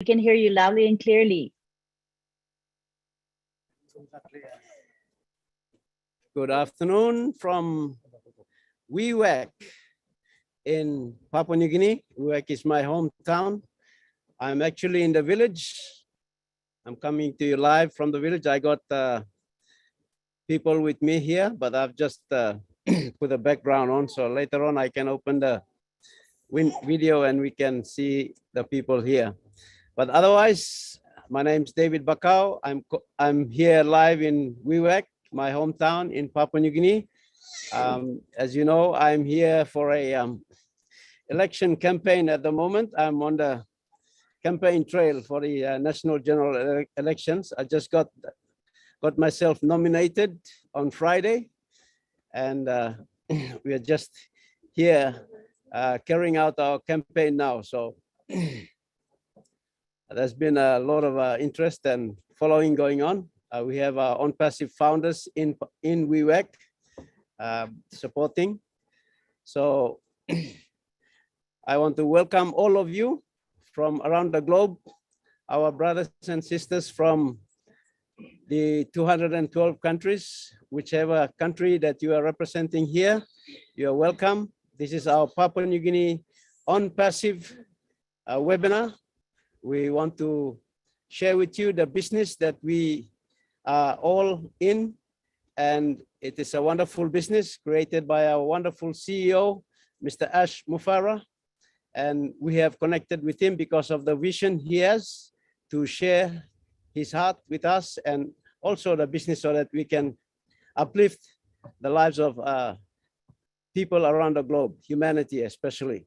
We can hear you loudly and clearly. Good afternoon from Wewak in Papua New Guinea. Wewak is my hometown. I'm actually in the village. I'm coming to you live from the village. I got people with me here, but I've just put the background on, so later on I can open the video and we can see the people here. But otherwise, my name's David Bakau. I'm here live in Wewak, my hometown in Papua New Guinea. As you know, I'm here for a election campaign at the moment. I'm on the campaign trail for the national general elections. I just got myself nominated on Friday, and we are just here carrying out our campaign now. So there's been a lot of interest and following going on. We have our ONPASSIVE founders in Wewak supporting. So I want to welcome all of you from around the globe, our brothers and sisters from the 212 countries, whichever country that you are representing here, you are welcome. This is our Papua New Guinea ONPASSIVE webinar. We want to share with you the business that we are all in, and it is a wonderful business created by our wonderful CEO, Mr. Ash Mufara, and we have connected with him because of the vision he has to share his heart with us, and also the business so that we can uplift the lives of people around the globe, humanity especially.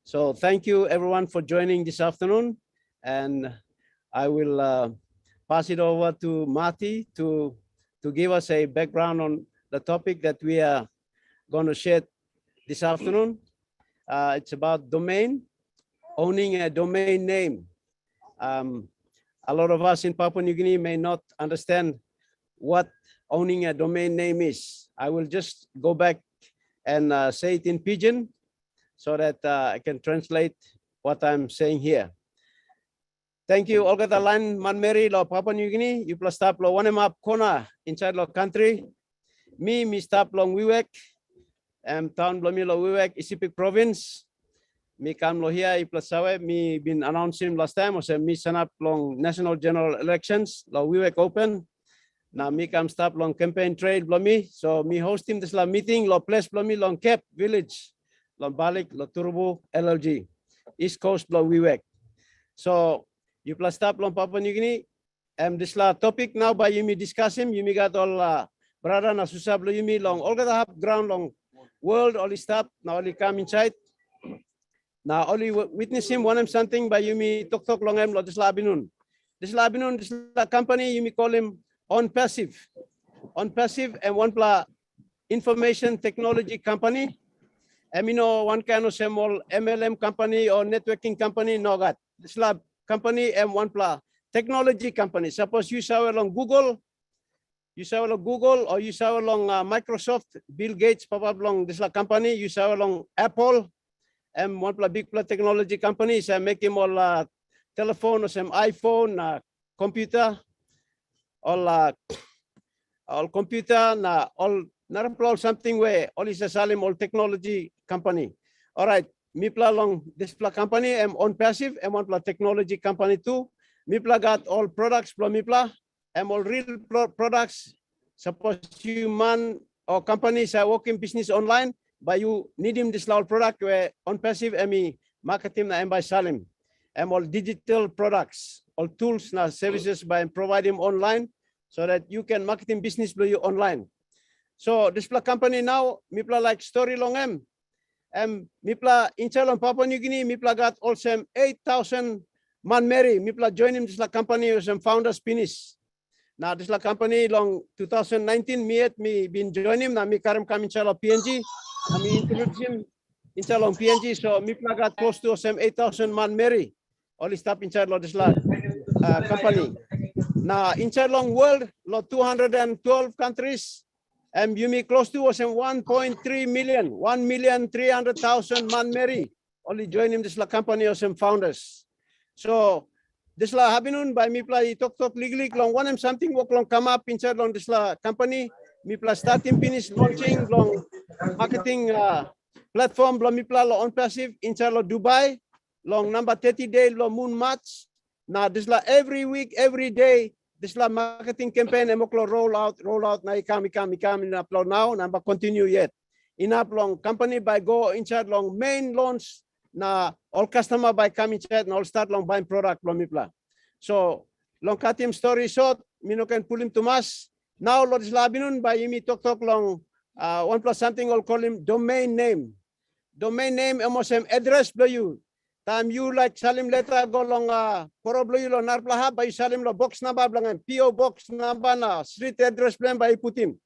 So thank you everyone for joining this afternoon, and I will pass it over to Marty to give us a background on the topic that we are going to share this afternoon. It's about domain, owning a domain name. A lot of us in Papua New Guinea may not understand what owning a domain name is. I will just go back and say it in Pidgin so that I can translate what I'm saying here. Thank you, Olga Talan Manmeri, lo Papua New Guinea. You plus tap lo one map kona inside lo country. Me stop long Wewak. Town blomi lo Wewak, Isipik province. Me kam lo here, I plus sawe. Me been announcing last time. Ose me sign up long national general elections lo Wewak open. Now me kam stop long campaign trade blomi. So me host him this la meeting lo place blomi long Cape village. Lo balik lo Turbo LLG. East Coast lo Wewak. So you plus stop long Papua New Guinea. This la topic now by you me discuss him. You me got all brother na susah blo you me long all got have ground long world only stop now only come inside. Now only witness him one something by you me talk long him lo this la binun. This la company you me call him ONPASSIVE. ONPASSIVE and one pla information technology company. You know one kind of small MLM company or networking company no got. This la company and one pla technology company. Suppose you saw along Google, or you saw along Microsoft, Bill Gates, papa along this la company. You saw along Apple, and one pla big pla technology companies. Make him all telephone or some iPhone, computer, all computer na all not something where all is a salim all technology company. All right. Mipla long this pla company and ONPASSIVE and one pla technology company too. Mipla got all products pla mipla and all real products. Suppose you man or companies are working business online, but you need him this all product where ONPASSIVE and me marketing na by salim. And all digital products, all tools na services by provide him online so that you can marketing business below you online. So this pla company now mipla like story long em. Mipla in Papua New Guinea, Mipla got also 8,000 man Mary. Mipla join him this la company with some founders finish. Now this la company long 2019 me been join him. Now me karam come inshallah PNG. Me introduce him inshallah PNG. So Mipla got close to some 8,000 man Mary. Only stop inside this la company. Now inside long world, 212 countries. And you may close to was 1.3 million, 1,300,000 man Mary. Only join him this company or some founders. So Disla habinun by mi play talk legally long one something work long come up inside long disla company. Mi plus starting finish launching long marketing platform long mi pla lo ONPASSIVE inside lo Dubai long number 30 day lo moon match. Now disla every week, every day, disla marketing campaign emoklo roll out na ikam in upload now number continue yet. In up long company by go inside long main launch na all customer by come inside and all start long buying product long mi pla. So long cut him story short, mino can pull him to mass. Now Lord Labinun by Yimi talk long 1+ something I'll call him domain name. Domain name emosem address blow you. Time you like salim letter go long poro blow you lo narplaha by salim lo box number blangan PO box number na street address plan by put him.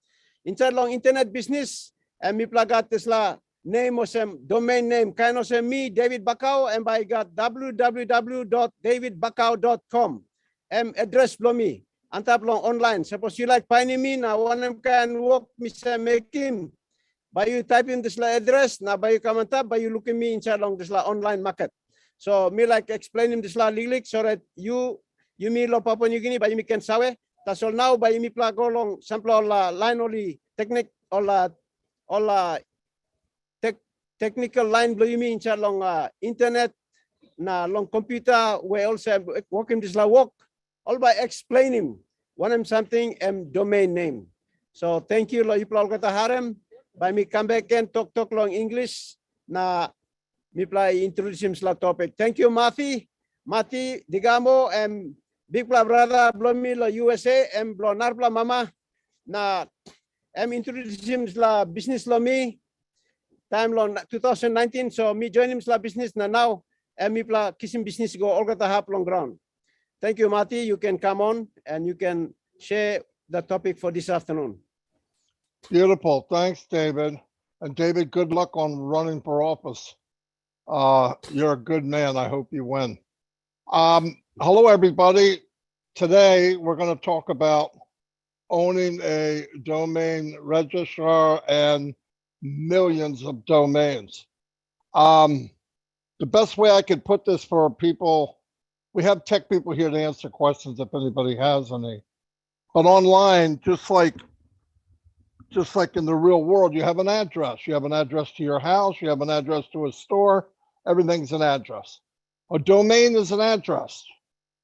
Inside long internet business and me plagat Tesla name osem domain name kind of me David Bacau and by got www.davidbacau.com address blow me. Antap long online. Suppose you like finding me now one can work me make him. By you type in this address, now by you come on top, by you look at me inside long this online market. So me like explaining this lilik so that you me lo Papua New Guinea by you can sawe. That's all now by me plug go long sample all line only technique all technical line blow you me inside long internet na long computer where also working this work all by explaining one something domain name. So thank you lo you plug kata harem. By me come back and talk long English na me play introduce him la topic. Thank you, Mati, Digamo, and big brother Blomi la USA and Blonarpla Mama na introduce him la business lo me time long 2019. So me join him la business na now and me play kissing business go all got a half long ground. Thank you, Mati. You can come on and you can share the topic for this afternoon. Beautiful. Thanks, David. And David, good luck on running for office. You're a good man. I hope you win. Hello, everybody. Today, we're going to talk about owning a domain registrar and millions of domains. The best way I could put this for people, we have tech people here to answer questions if anybody has any. But online, just like in the real world, you have an address. You have an address to your house. You have an address to a store. Everything's an address. A domain is an address.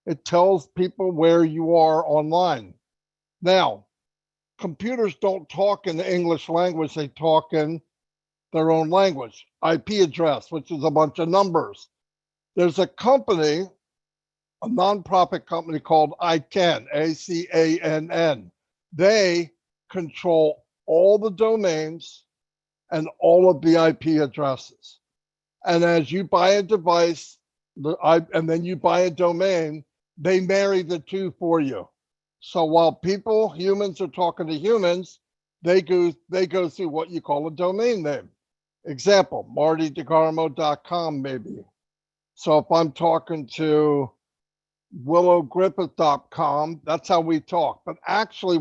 It tells people where you are online. Now, computers don't talk in the English language. They talk in their own language. IP address, which is a bunch of numbers. There's a company, a nonprofit company called ICANN, ACANN. They control all the domains and all of the IP addresses. And as you buy a device, and then you buy a domain, they marry the two for you. So while humans are talking to humans, they go through what you call a domain name. Example, martydegarmo.com maybe. So if I'm talking to willowgriffith.com, that's how we talk. But actually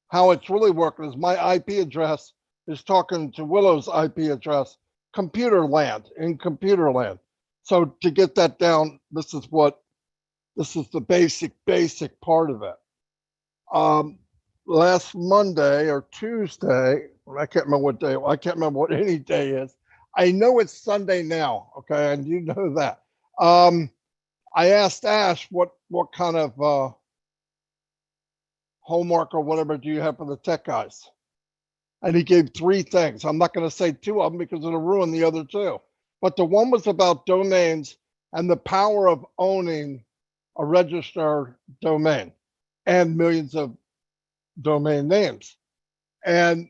how it's really working is my IP address is talking to Willow's IP address, in computer land. So to get that down, this is the basic part of it. Last Monday or Tuesday, I can't remember what day, I can't remember what any day is. I know it's Sunday now, okay, and you know that. I asked Ash what kind of homework or whatever do you have for the tech guys? And he gave 3 things. I'm not going to say 2 of them because it'll ruin the other 2. But the one was about domains and the power of owning a registered domain and millions of domain names. And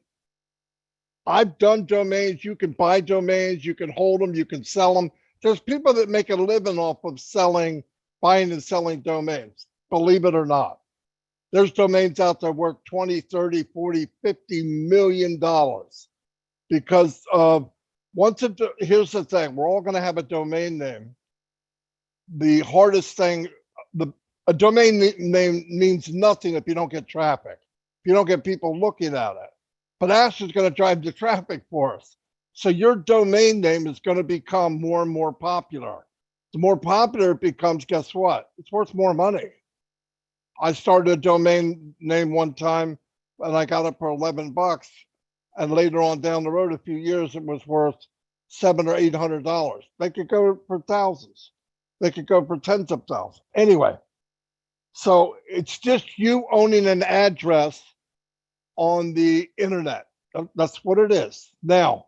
I've done domains. You can buy domains, you can hold them, you can sell them. There's people that make a living off of buying and selling domains, believe it or not. There's domains out there worth 20, 30, 40, 50 million dollars because here's the thing, we're all going to have a domain name. The hardest thing, a domain name means nothing if you don't get traffic, if you don't get people looking at it. But Ash is going to drive the traffic for us. So your domain name is going to become more and more popular. The more popular it becomes, guess what? It's worth more money. I started a domain name one time and I got it for $11. And later on down the road, a few years, it was worth $700 or $800. They could go for thousands. They could go for tens of thousands. Anyway, so it's just you owning an address on the internet. That's what it is. Now,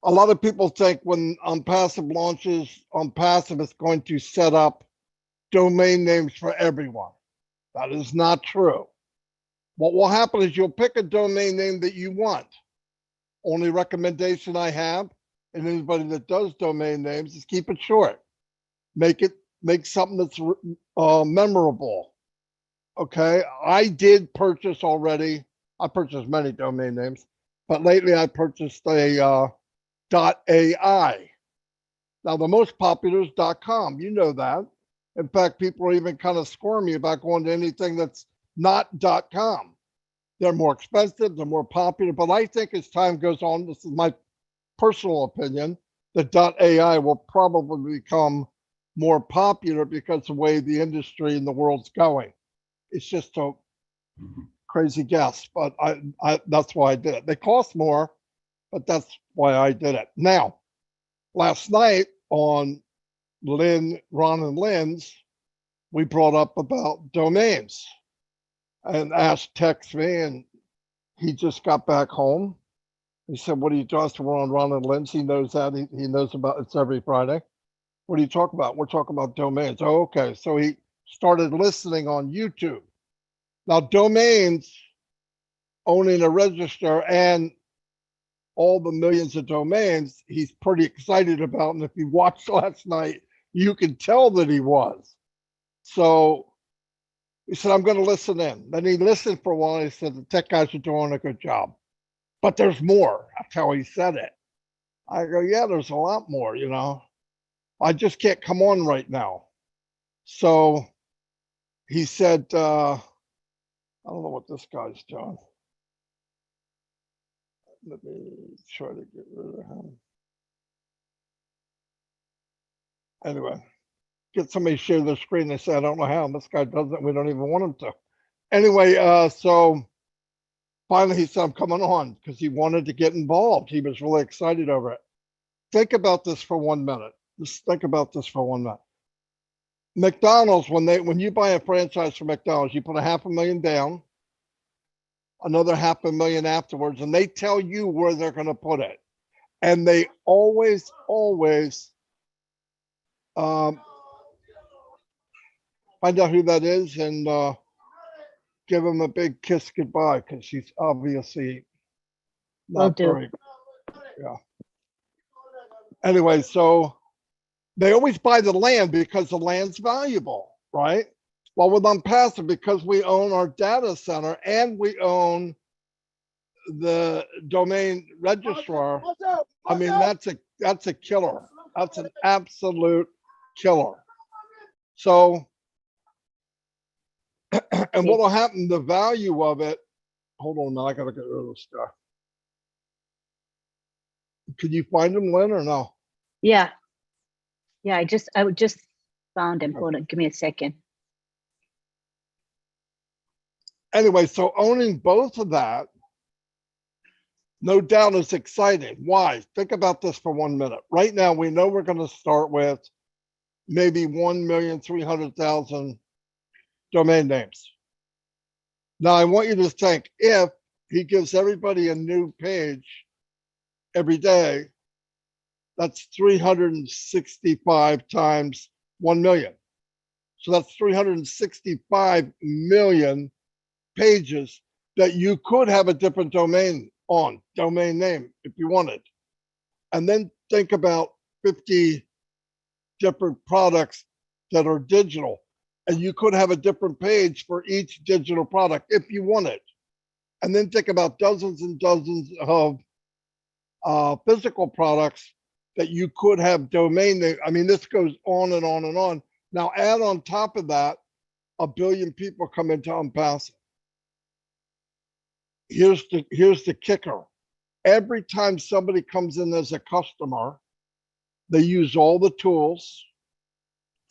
a lot of people think when ONPASSIVE launches, ONPASSIVE is going to set up domain names for everyone. That is not true. What will happen is you'll pick a domain name that you want. Only recommendation I have, and anybody that does domain names, is keep it short. Make something that's memorable. Okay, I did purchase already. I purchased many domain names, but lately I purchased a .ai. Now the most popular is .com. You know that. In fact, people are even kind of squirmy about going to anything that's not .com. They're more expensive, they're more popular, but I think as time goes on, this is my personal opinion, that .ai will probably become more popular because of the way the industry and the world's going. It's just a crazy guess, but I that's why I did it. They cost more, but that's why I did it. Now, last night on Ron and Lynn's, we brought up about domains, and Ash texted me, and he just got back home. He said, "What are you doing?" So we're on Ron and Lynn's. He knows that. He knows about it's every Friday. What do you talk about? We're talking about domains. Oh, okay. So he started listening on YouTube. Now, domains, owning a register and all the millions of domains, he's pretty excited about. And if you watched last night, you can tell that he was. So he said, "I'm going to listen in." Then he listened for a while. He said, "The tech guys are doing a good job, but there's more." That's how he said it. I go, "Yeah, there's a lot more, you know. I just can't come on right now." So he said, I don't know what this guy's doing. Let me try to get rid of him. Anyway, get somebody to share their screen. They say, "I don't know how." And this guy doesn't. We don't even want him to. Anyway, so finally he said, "I'm coming on," because he wanted to get involved. He was really excited over it. Think about this for 1 minute. Just think about this for 1 minute. McDonald's, when you buy a franchise from McDonald's, you put $500,000 down, another $500,000 afterwards, and they tell you where they're going to put it. And they always find out who that is and give him a big kiss goodbye, because she's obviously not very, yeah. Anyway, so they always buy the land because the land's valuable, right? Well, with ONPASSIVE, because we own our data center and we own the domain registrar, I mean, that's a killer. That's an absolute killer. So, and what will happen, the value of it, hold on now, I gotta get rid of this stuff. Can you find him, Lynn, or no? Yeah. Yeah, I just found him. Hold on, give me a second. Anyway, so owning both of that, no doubt, is exciting. Why? Think about this for 1 minute. Right now, we know we're going to start with maybe 1,300,000 domain names. Now, I want you to think, if he gives everybody a new page every day, that's 365 times 1 million. So that's 365 million pages that you could have a different domain name if you wanted. And then think about 50 different products that are digital, and you could have a different page for each digital product if you wanted. And then think about dozens and dozens of physical products that you could have domain name. I mean, this goes on and on and on. Now add on top of that, 1 billion people come into ONPASSIVE. Here's the kicker. Every time somebody comes in as a customer, They use all the tools.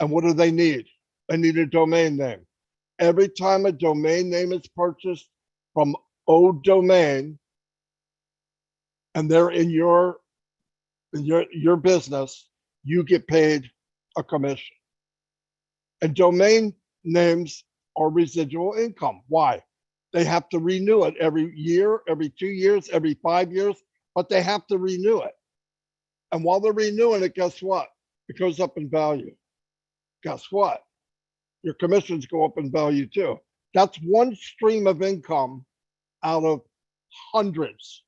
And what do they need? They need a domain name. Every time a domain name is purchased from O Domain, and they're in your business, you get paid a commission. And domain names are residual income. Why? They have to renew it every year, every 2 years, every 5 years, but they have to renew it. And while they're renewing it, guess what? It goes up in value. Guess what? Your commissions go up in value too. That's one stream of income out of hundreds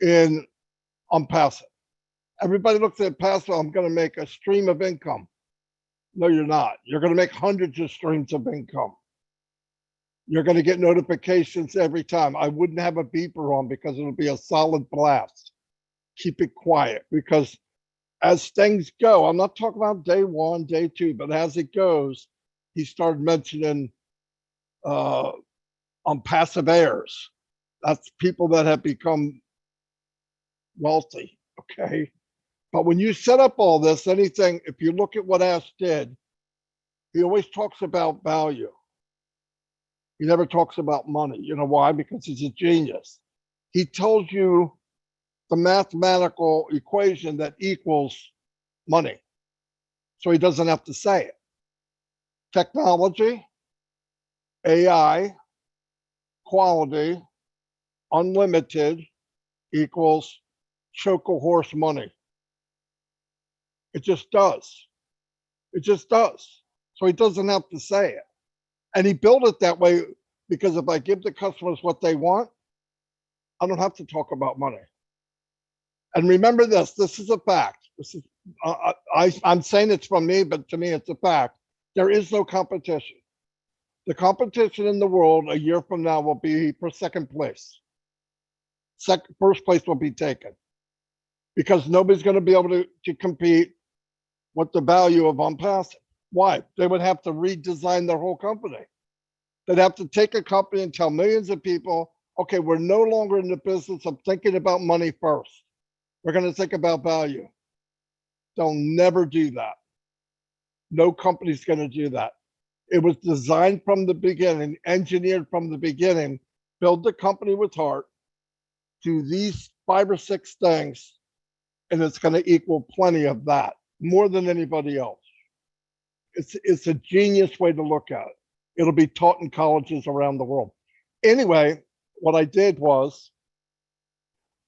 in ONPASSIVE. Everybody looks at passive, I'm going to make a stream of income. No, you're not. You're going to make hundreds of streams of income. You're going to get notifications every time. I wouldn't have a beeper on because it'll be a solid blast. Keep it quiet because as things go, I'm not talking about day one, day two, but as it goes, he started mentioning ONPASSIVE heirs. That's people that have become wealthy, okay? But when you set up all this, anything, if you look at what Ash did, he always talks about value. He never talks about money. You know why? Because he's a genius. He tells you the mathematical equation that equals money. So he doesn't have to say it. Technology, AI, quality, unlimited equals choke a horse money. It just does. It just does. So he doesn't have to say it. And he built it that way because if I give the customers what they want, I don't have to talk about money. And remember this, this is a fact. This is, I'm saying it's from me, but to me, it's a fact. There is no competition. The competition in the world a year from now will be for second place. First place will be taken because nobody's going to be able to compete with the value of ONPASSIVE. Why? They would have to redesign their whole company. They'd have to take a company and tell millions of people, okay, we're no longer in the business of thinking about money first. We're going to think about value. They'll never do that. No company's going to do that. It was designed from the beginning, engineered from the beginning, build the company with heart, do these 5 or 6 things, and it's going to equal plenty of that, more than anybody else. It's a genius way to look at it. It'll be taught in colleges around the world. Anyway, what I did was,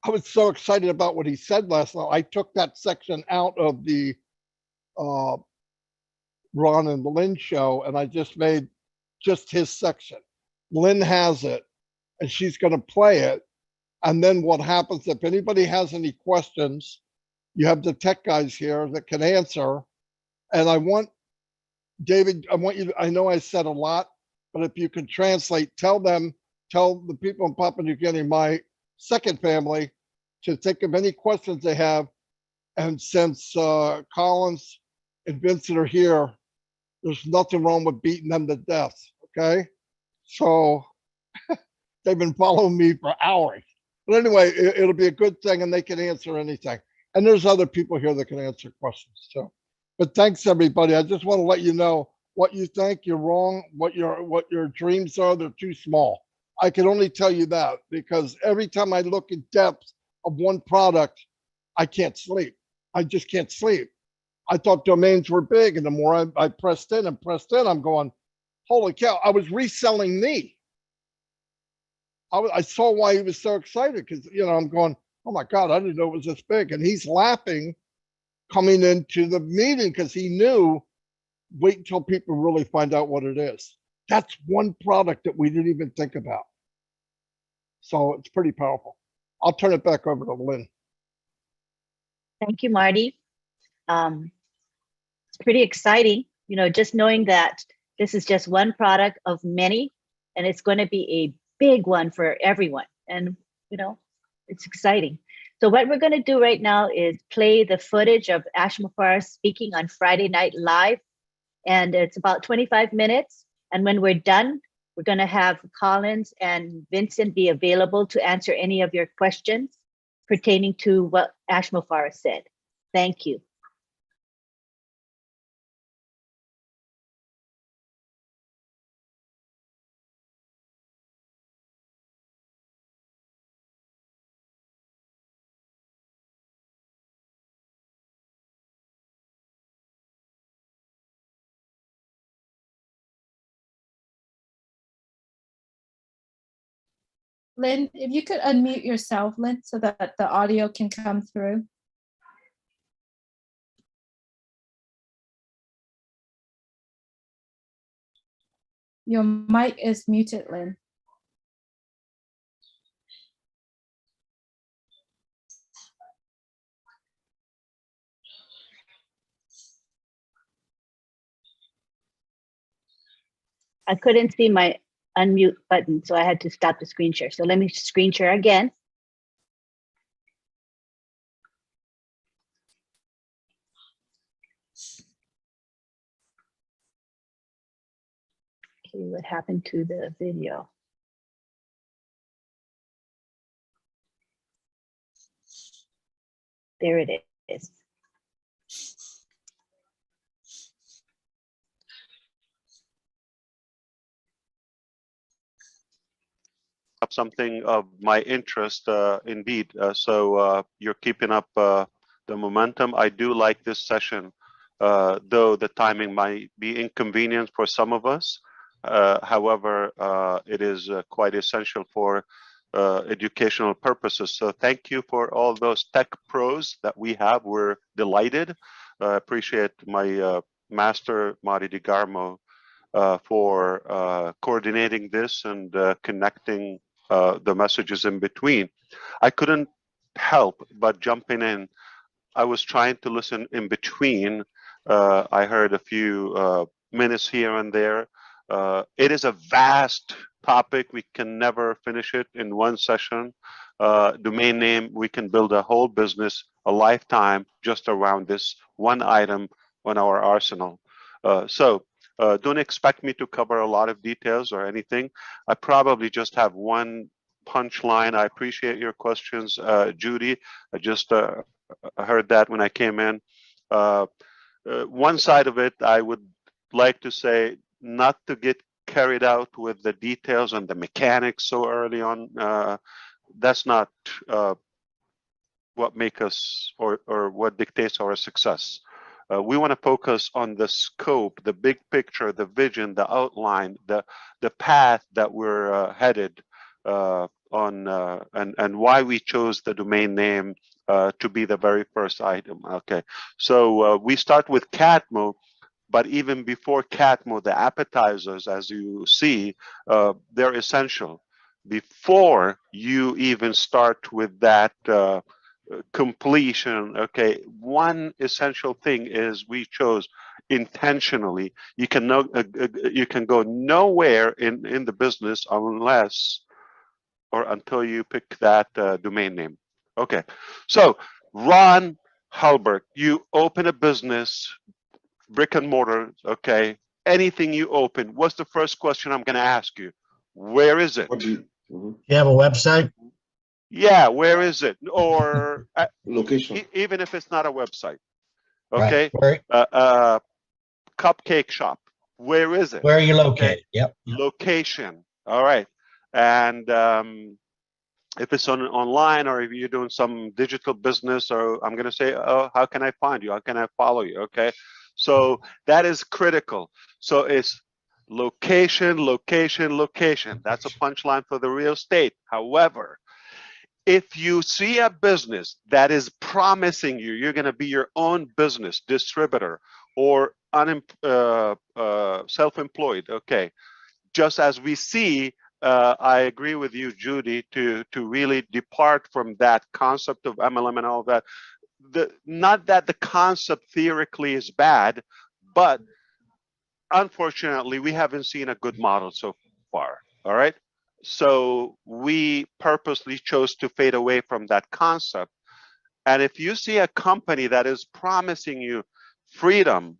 I was so excited about what he said last night. I took that section out of the Ron and Lynn show, and I just made just his section. Lynn has it, and she's going to play it. And then what happens, if anybody has any questions, you have the tech guys here that can answer. And I want, David, I want you, I know I said a lot, but if you can translate, tell the people in Papua New Guinea, my second family, to think of any questions they have. And since Collins and Vincent are here, there's nothing wrong with beating them to death, okay? So they've been following me for hours. But anyway, it'll be a good thing and they can answer anything. And there's other people here that can answer questions too. But thanks everybody. I just want to let you know what you think, you're wrong, what your dreams are, they're too small. I can only tell you that because every time I look at depth of one product, I can't sleep. I just can't sleep. I thought domains were big, and the more I pressed in and pressed in, I'm going, holy cow, I was reselling me. I saw why he was so excited because, you know, I'm going, oh my God, I didn't know it was this big. And he's laughing coming into the meeting because he knew, wait until people really find out what it is. That's one product that we didn't even think about. So it's pretty powerful. I'll turn it back over to Lynn. Thank you, Marty. It's pretty exciting, you know, just knowing that this is just one product of many, and it's going to be a big one for everyone. And, you know, it's exciting. So what we're going to do right now is play the footage of Ash Mufareh speaking on Friday Night Live. And it's about 25 minutes. And when we're done, we're going to have Collins and Vincent be available to answer any of your questions. pertaining to what Ashmofara said. Thank you. Lynn, if you could unmute yourself, Lynn, so that the audio can come through. Your mic is muted, Lynn. I couldn't see my unmute button, so I had to stop the screen share. So let me screen share again. Okay, what happened to the video? There it is. Something of my interest, indeed. So you're keeping up the momentum. I do like this session, though the timing might be inconvenient for some of us. However, it is quite essential for educational purposes. So thank you for all those tech pros that we have. We're delighted. I appreciate my master, Mari DiGarmo, for coordinating this and connecting the messages in between. I couldn't help but jumping in. I was trying to listen in between. I heard a few minutes here and there. It is a vast topic. We can never finish it in one session. Domain name, we can build a whole business, a lifetime, just around this one item on our arsenal. So don't expect me to cover a lot of details or anything. I probably just have one punchline. I appreciate your questions, Judy. I just heard that when I came in. One side of it, I would like to say not to get carried out with the details and the mechanics so early on. That's not what makes us or what dictates our success. We want to focus on the scope, the big picture, the vision, the outline, the path that we're headed on, and why we chose the domain name to be the very first item. Okay, so we start with Catmo, but even before Catmo, the appetizers, as you see, they're essential. Before you even start with that completion, okay, one essential thing is we chose intentionally. You can go nowhere in the business unless or until you pick that domain name. Okay, so Ron Halbert, you open a business, brick and mortar, okay, anything you open, what's the first question I'm going to ask you? Where is it? You have a website? Yeah, where is it? Or Location. even if it's not a website, okay? Right. Cupcake shop, where is it? Where are you located? Okay. Yep. Location, all right. And if it's online or if you're doing some digital business, or I'm going to say, oh, how can I find you? How can I follow you? Okay, so that is critical. So it's location, location, location. That's a punchline for the real estate. However, if you see a business that is promising you, you're going to be your own business distributor or self-employed, okay, just as we see, I agree with you, Judy, to really depart from that concept of MLM and all that. Not that the concept theoretically is bad, but unfortunately, we haven't seen a good model so far. All right. So we purposely chose to fade away from that concept. And if you see a company that is promising you freedom,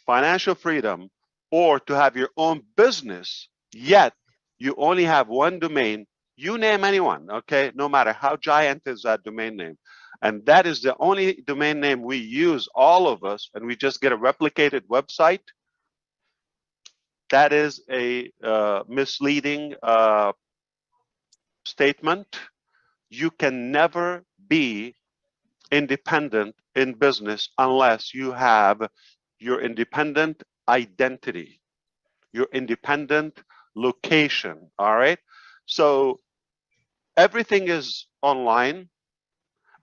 financial freedom, or to have your own business, yet you only have one domain, You name anyone, okay? No matter how giant is that domain name. And that is the only domain name we use, all of us, and we just get a replicated website. That is a misleading statement. You can never be independent in business unless you have your independent identity, your independent location, all right? So everything is online,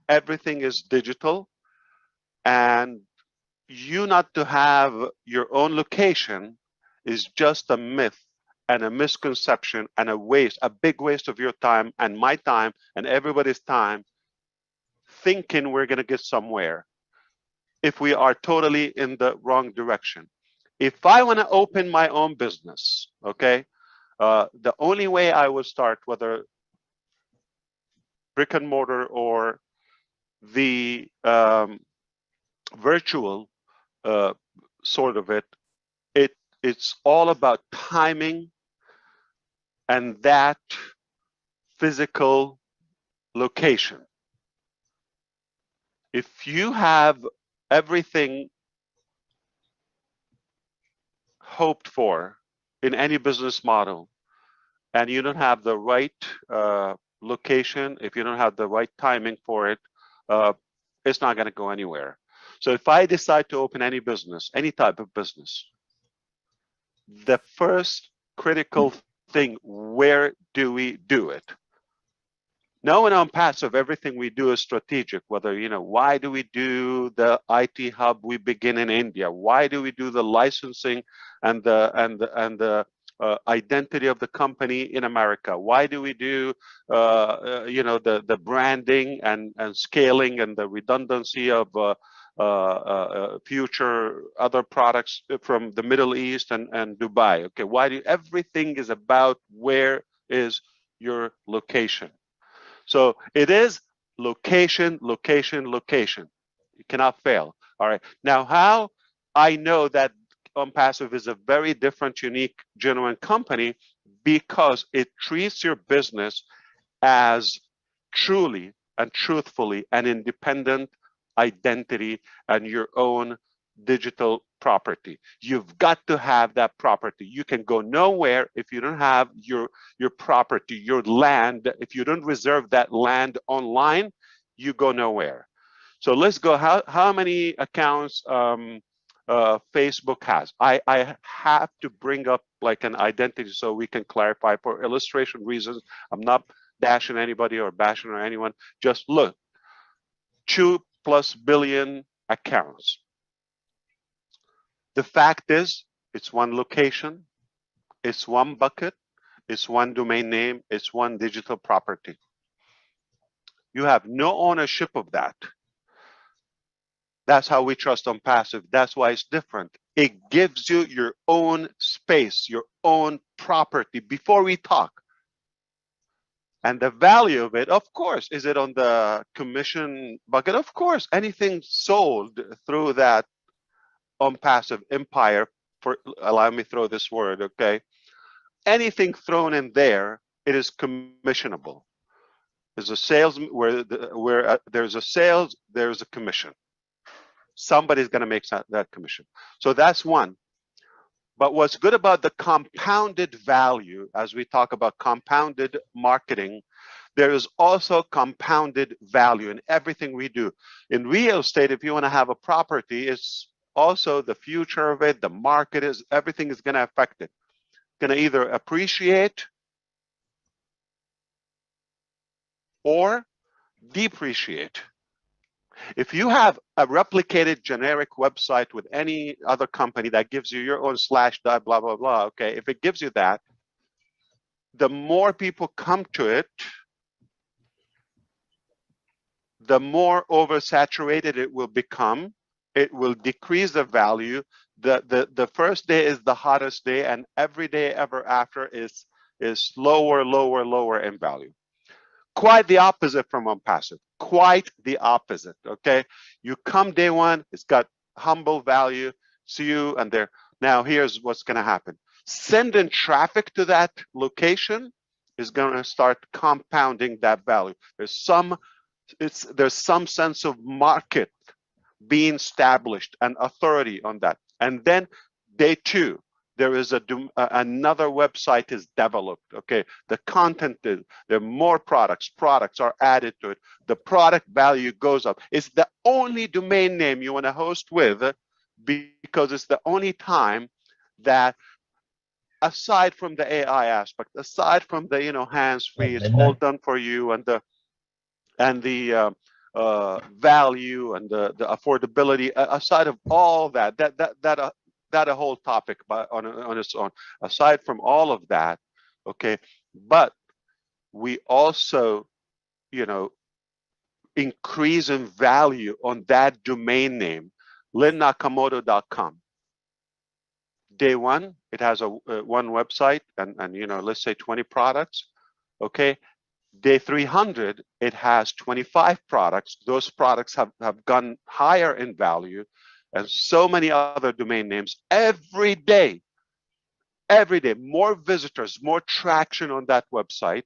everything is digital, and you not to have your own location is just a myth and a misconception and a waste, a big waste of your time and my time and everybody's time, thinking we're going to get somewhere if we are totally in the wrong direction. If I want to open my own business, okay, the only way I would start, whether brick and mortar or the virtual sort of it's all about timing and that physical location. If you have everything hoped for in any business model and you don't have the right location, if you don't have the right timing for it, it's not going to go anywhere. So if I decide to open any business, any type of business, the first critical thing, where do we do it? Now in ONPASSIVE, everything we do is strategic. Whether, you know, why do we do the IT hub? We begin in India. Why do we do the licensing and the identity of the company in America? Why do we do you know, the branding and scaling and the redundancy of future other products from the Middle East and Dubai? Okay, why do everything is about where is your location? So it is location, location, location. You cannot fail. All right. Now, how I know that ONPASSIVE is a very different, unique, genuine company, because it treats your business as truly and truthfully an independent identity and your own digital property. You've got to have that property. You can go nowhere if you don't have your property, your land. If you don't reserve that land online, you go nowhere. So let's go. How many accounts Facebook has? I have to bring up like an identity so we can clarify for illustration reasons. I'm not bashing anybody or bashing or anyone. Just look, 2+ billion accounts. The fact is, it's one location, it's one bucket, it's one domain name, it's one digital property. You have no ownership of that. That's how we trust ONPASSIVE. That's why it's different. It gives you your own space, your own property before we talk. And the value of it, of course, is it on the commission bucket? Of course, anything sold through that ONPASSIVE empire, for allow me to throw this word, okay? Anything thrown in there, it is commissionable. There's a sales where there's a sales, there's a commission. Somebody's going to make that commission. So that's one. But what's good about the compounded value, as we talk about compounded marketing, there is also compounded value in everything we do. In real estate, if you want to have a property, it's also the future of it, the market is, everything is going to affect it. Going to either appreciate or depreciate. If you have a replicated generic website with any other company that gives you your own / blah, blah, blah, okay, if it gives you that, the more people come to it, the more oversaturated it will become. It will decrease the value. The first day is the hottest day, and every day ever after is lower, lower, lower in value. Quite the opposite from ONPASSIVE. Quite the opposite. Okay, you come day one, it's got humble value. See you and there. Now here's what's going to happen. Send in traffic to that location. is going to start compounding that value. There's some sense of market being established and authority on that. And then day two, there is another website is developed. Okay, the content is, there are more products are added to it. The product value goes up. It's the only domain name you want to host with, because it's the only time that, aside from the AI aspect, aside from the hands-free, it's all done for you, and the value and the affordability, aside of all that a whole topic on its own. Aside from all of that, okay, but we also increase in value on that domain name, linnakamoto.com. Day one, it has one website and let's say 20 products. Okay, day 300, it has 25 products. Those products have gone higher in value, and so many other domain names. Every day, more visitors, more traction on that website.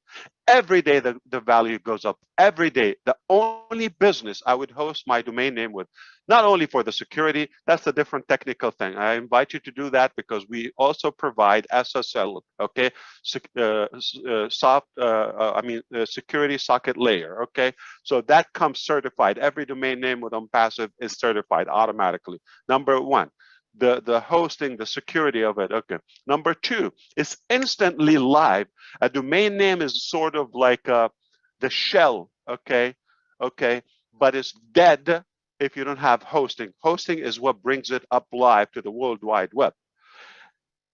Every day the value goes up. Every day. The only business I would host my domain name with, not only for the security, that's a different technical thing. I invite you to do that because we also provide SSL, okay, security socket layer, okay? So that comes certified. Every domain name with ONPASSIVE is certified automatically. Number one. The hosting, the security of it. Okay. Number two, it's instantly live. A domain name is sort of like the shell, okay, but it's dead if you don't have hosting. Hosting is what brings it up live to the World Wide Web.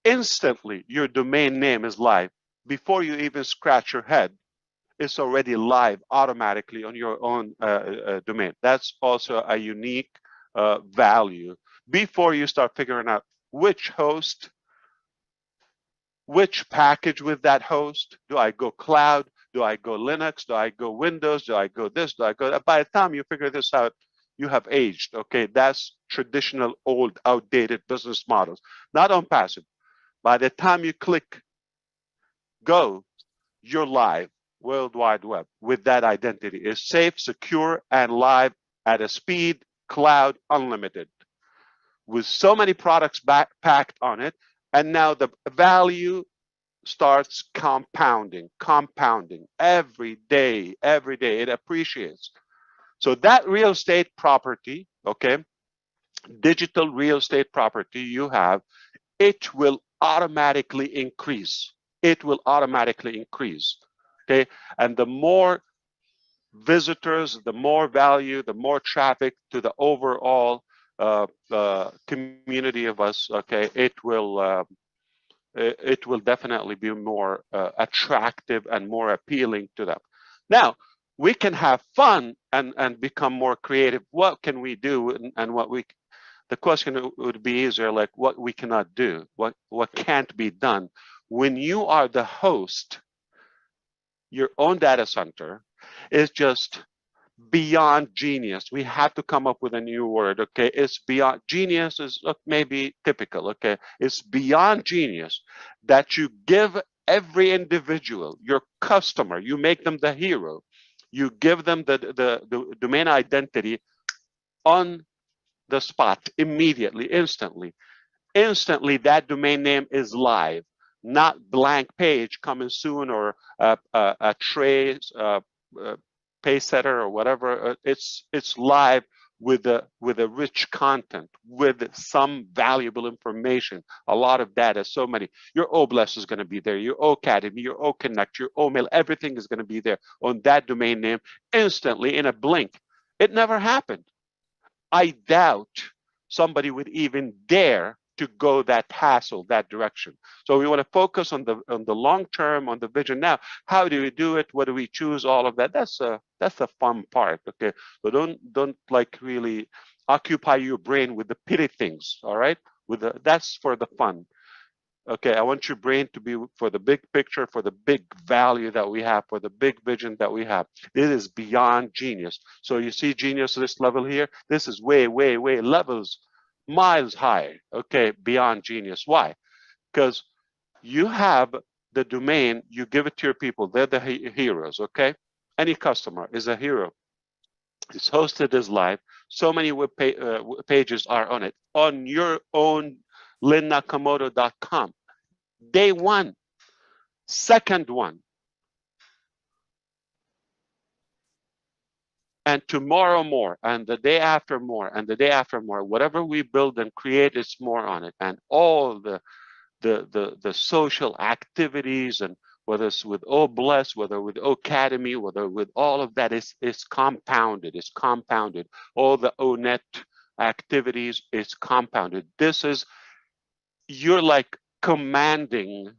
Instantly, your domain name is live. Before you even scratch your head, it's already live automatically on your own domain. That's also a unique value. Before you start figuring out which host, which package with that host, do I go cloud, do I go Linux, do I go Windows, do I go this, do I go that? By the time you figure this out, you have aged, okay? That's traditional, old, outdated business models, not ONPASSIVE. By the time you click go, you're live, World Wide Web, with that identity. It's safe, secure, and live at a speed, cloud, unlimited, with so many products packed on it. And now the value starts compounding every day, it appreciates. So that real estate property, okay, digital real estate property you have, it will automatically increase. It will automatically increase, okay? And the more visitors, the more value, the more traffic to the overall community of us, okay, it will definitely be more attractive and more appealing to them. Now, we can have fun and become more creative. What can we do, and the question would be easier, like what we cannot do, what can't be done. When you are the host, your own data center is just beyond genius. We have to come up with a new word, okay? It's beyond genius is maybe typical, okay? It's beyond genius that you give every individual, your customer, you make them the hero. You give them the domain identity on the spot, immediately, instantly. Instantly, that domain name is live, not blank page coming soon, or a trace, pay setter or whatever. It's live with a rich content, with some valuable information, a lot of data, so many. Your OBLES is going to be there, your OAcademy, your OConnect, your OMail, everything is going to be there on that domain name instantly, in a blink. It never happened. I doubt somebody would even dare to go that hassle, that direction. So we want to focus on the long term, on the vision. Now, how do we do it? What do we choose? All of that. That's the fun part. Okay. So don't like really occupy your brain with the pity things. All right. That's for the fun. Okay, I want your brain to be for the big picture, for the big value that we have, for the big vision that we have. It is beyond genius. So you see genius this level here? This is way, way, way levels, miles high, okay, beyond genius. Why? Because you have the domain, you give it to your people. They're the heroes, okay? Any customer is a hero. It's hosted as live. So many pages are on it. On your own linnakamoto.com. Day one. Second one. And tomorrow more, and the day after more, and the day after more. Whatever we build and create, it's more on it. And all the social activities, and whether it's with O Bless, whether with Academy, whether with all of that, is compounded. It's compounded. All the ONET activities is compounded. This is, you're like commanding,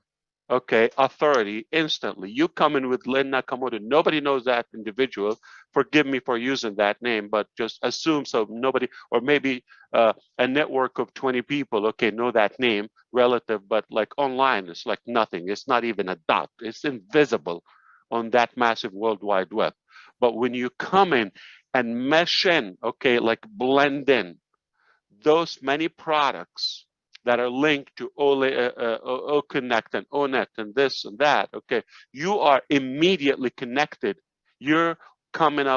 okay, authority instantly. You come in with Lynn Nakamoto. Nobody knows that individual. Forgive me for using that name, but just assume so. Nobody, or maybe a network of 20 people, okay, know that name relative, but like online, it's like nothing. It's not even a dot. It's invisible on that massive World Wide Web. But when you come in and mesh in, okay, like blend in those many products that are linked to OConnect and ONET and this and that, okay, you are immediately connected. You're coming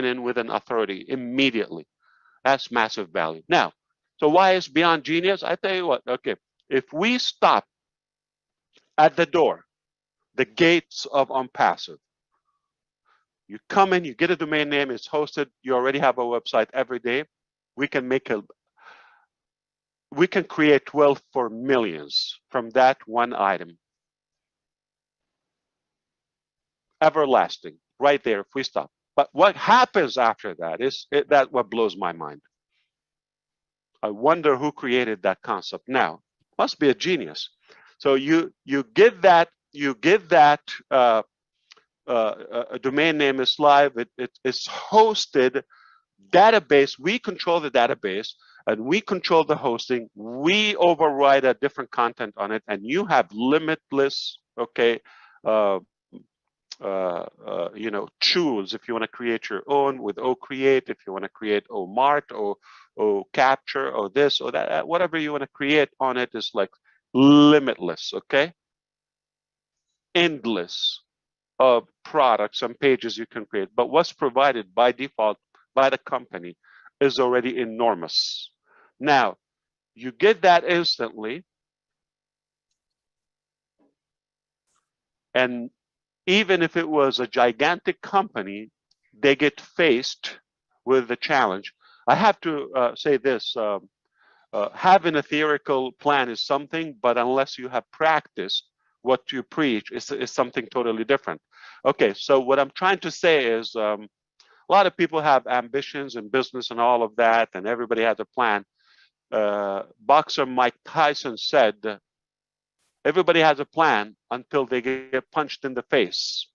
in with an authority immediately. That's massive value. Now, so why is Beyond Genius? I tell you what, okay, if we stop at the door, the gates of ONPASSIVE, you come in, you get a domain name, it's hosted, you already have a website every day, we can create wealth for millions from that one item. Everlasting, right there if we stop. But what happens after that is that what blows my mind. I wonder who created that concept. Now, must be a genius. So you give that a domain name is live. It's hosted database. We control the database and we control the hosting. We override a different content on it, and you have limitless, okay, tools if you want to create your own with OCreate, if you want to create OMart or OCapture or this or that, whatever you want to create on it is like limitless, okay? Endless products and pages you can create. But what's provided by default by the company is already enormous. Now, you get that instantly, and even if it was a gigantic company, they get faced with the challenge. I have to say this, having a theoretical plan is something, but unless you have practiced what you preach, is something totally different. Okay, so what I'm trying to say is a lot of people have ambitions in business and all of that, and everybody has a plan. Boxer Mike Tyson said, everybody has a plan until they get punched in the face.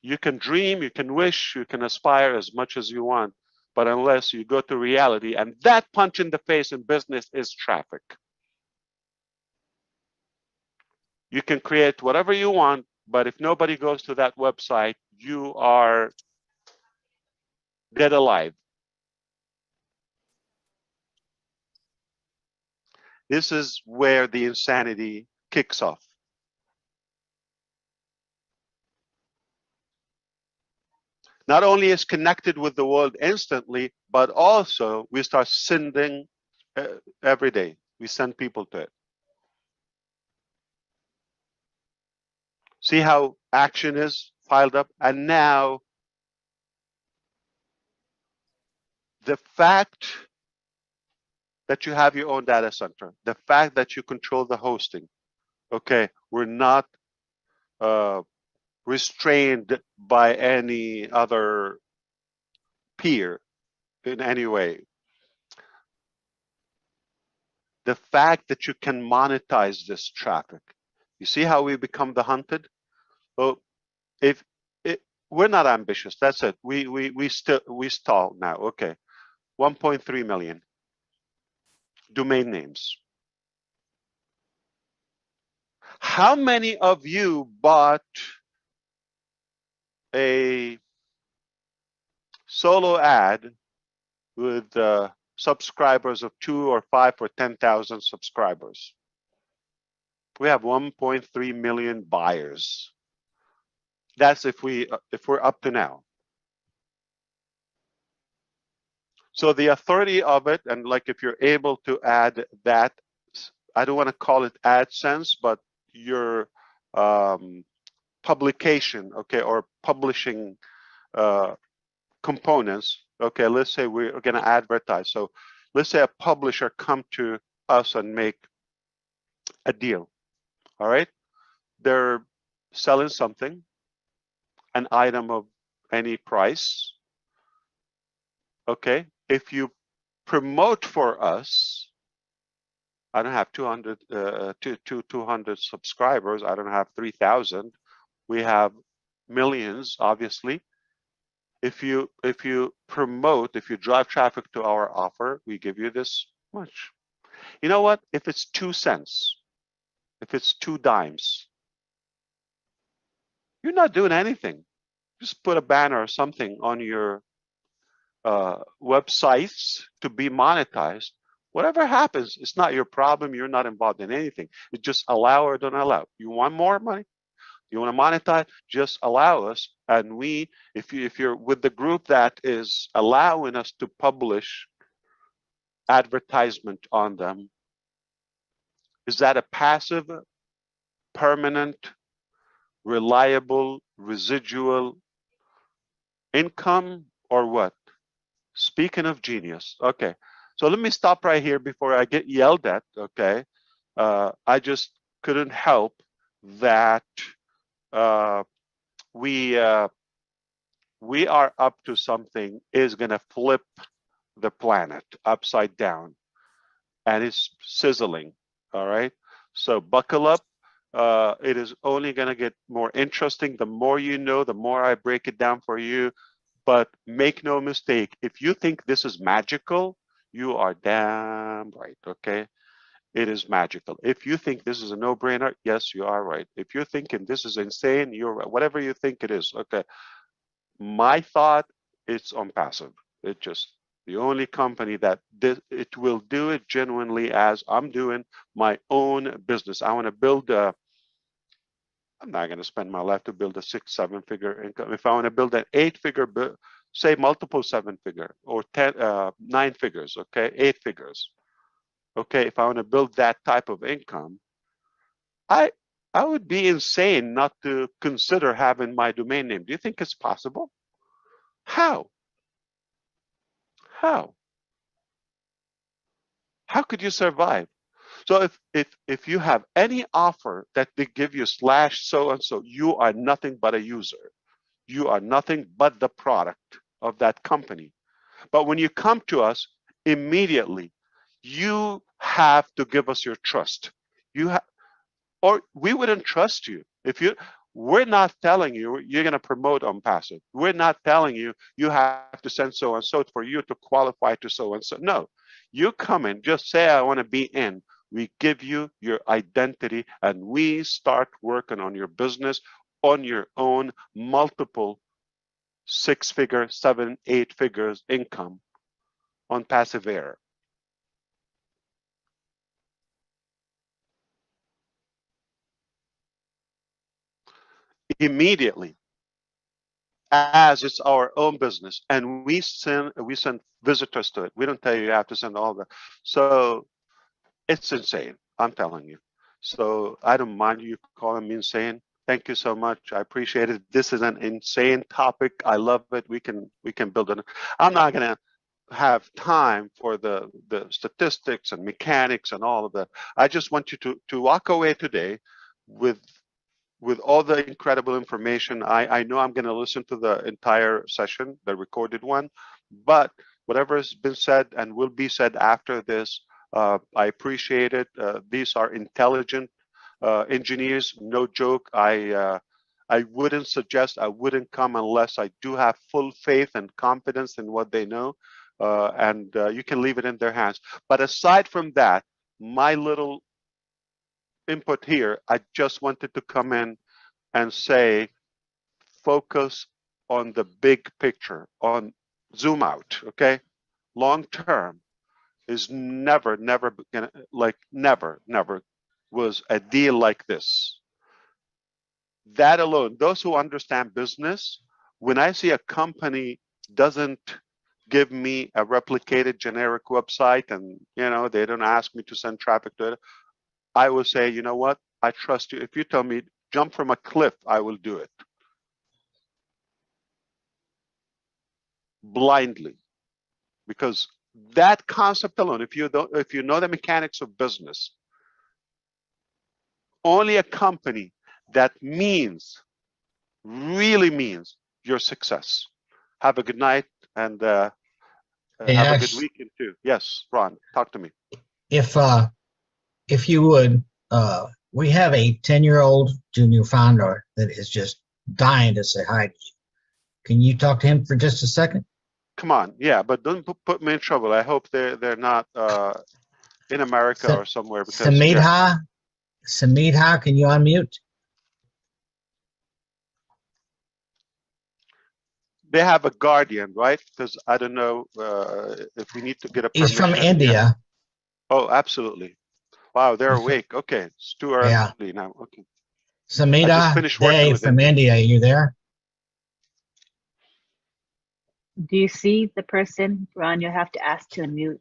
You can dream, you can wish, you can aspire as much as you want, but unless you go to reality, and that punch in the face in business is traffic. You can create whatever you want, but if nobody goes to that website, you are dead alive. This is where the insanity kicks off. Not only is connected with the world instantly, but also we start sending every day. We send people to it. See how action is piled up? And now the fact that you have your own data center, the fact that you control the hosting, okay, we're not restrained by any other peer in any way. The fact that you can monetize this traffic. You see how we become the hunted? Well, we're not ambitious, that's it. We stall now. Okay, 1.3 million domain names. How many of you bought a solo ad with subscribers of 2 or 5 or 10,000 subscribers? We have 1.3 million buyers. That's if we're up to now. So the authority of it, and like if you're able to add that, I don't want to call it AdSense, but your publication, okay, or publishing components. Okay, let's say we're going to advertise. So let's say a publisher come to us and make a deal. All right, they're selling something, an item of any price. Okay, if you promote for us, I don't have 200 subscribers. I don't have 3,000. We have millions, obviously. If you promote, if you drive traffic to our offer, we give you this much. You know what? If it's 2 cents, if it's 2 dimes, you're not doing anything. Just put a banner or something on your websites to be monetized. Whatever happens, it's not your problem. You're not involved in anything. It's just allow or don't allow. You want more money? You want to monetize? Just allow us. And we, if you're with the group that is allowing us to publish advertisement on them, is that a passive, permanent, reliable, residual income or what? Speaking of genius, okay. So let me stop right here before I get yelled at, okay? I just couldn't help that we are up to something is gonna flip the planet upside down, and it's sizzling, all right? So buckle up. It is only gonna get more interesting. The more you know, the more I break it down for you. But make no mistake, if you think this is magical, you are damn right, okay? It is magical. If you think this is a no-brainer, yes, you are right. If you're thinking this is insane, you're right. Whatever you think it is, okay? My thought, it's ONPASSIVE. It just, the only company that it will do it genuinely as I'm doing my own business. I want to build a, I'm not going to spend my life to build a 6-7 figure income. If I want to build an 8-figure, say multiple 7-figure or 9 figures, okay, 8 figures. Okay, if I want to build that type of income, I would be insane not to consider having my domain name. Do you think it's possible? How? How? How could you survive? So if you have any offer that they give you slash so and so, you are nothing but a user. You are nothing but the product of that company. But when you come to us, immediately, you have to give us your trust. You have, or we wouldn't trust you. If you, we're not telling you you're going to promote ONPASSIVE. We're not telling you you have to send so and so for you to qualify to so and so. No, you come in, just say I want to be in. We give you your identity, and we start working on your business on your own, multiple 6-figure, 7, 8 figures income on passive air. Immediately, as it's our own business, and we send visitors to it. We don't tell you you have to send all that. So it's insane, I'm telling you. So I don't mind you calling me insane. Thank you so much. I appreciate it. This is an insane topic. I love it. We can build it. I'm not gonna have time for the statistics and mechanics and all of that. I just want you to walk away today with all the incredible information. I know I'm going to listen to the entire session, the recorded one, but whatever has been said and will be said after this, I appreciate it. These are intelligent engineers, no joke. I wouldn't suggest, I wouldn't come unless I do have full faith and confidence in what they know, and you can leave it in their hands. But aside from that, my little input here, I just wanted to come in and say, focus on the big picture, on zoom out, okay? Long term is never gonna, like never was a deal like this. That alone, those who understand business, when I see a company doesn't give me a replicated generic website and they don't ask me to send traffic to it, I will say, you know what, I trust you. If you tell me jump from a cliff, I will do it blindly, because that concept alone, if you know the mechanics of business, only a company that really means your success. Have a good night and have a good weekend too. Yes, Ron, talk to me. If you would, we have a 10-year-old junior founder that is just dying to say hi to you. Can you talk to him for just a second? Come on, yeah, but don't put me in trouble. I hope they're not in America or somewhere. Because Samidha, can you unmute? They have a guardian, right? Because I don't know if we need to get a permission. He's from India. Yeah. Oh, absolutely. Wow, they're awake. Okay, it's too early now. Okay. Samidha, Dave from India, you there? Do you see the person, Ron? You have to ask to unmute.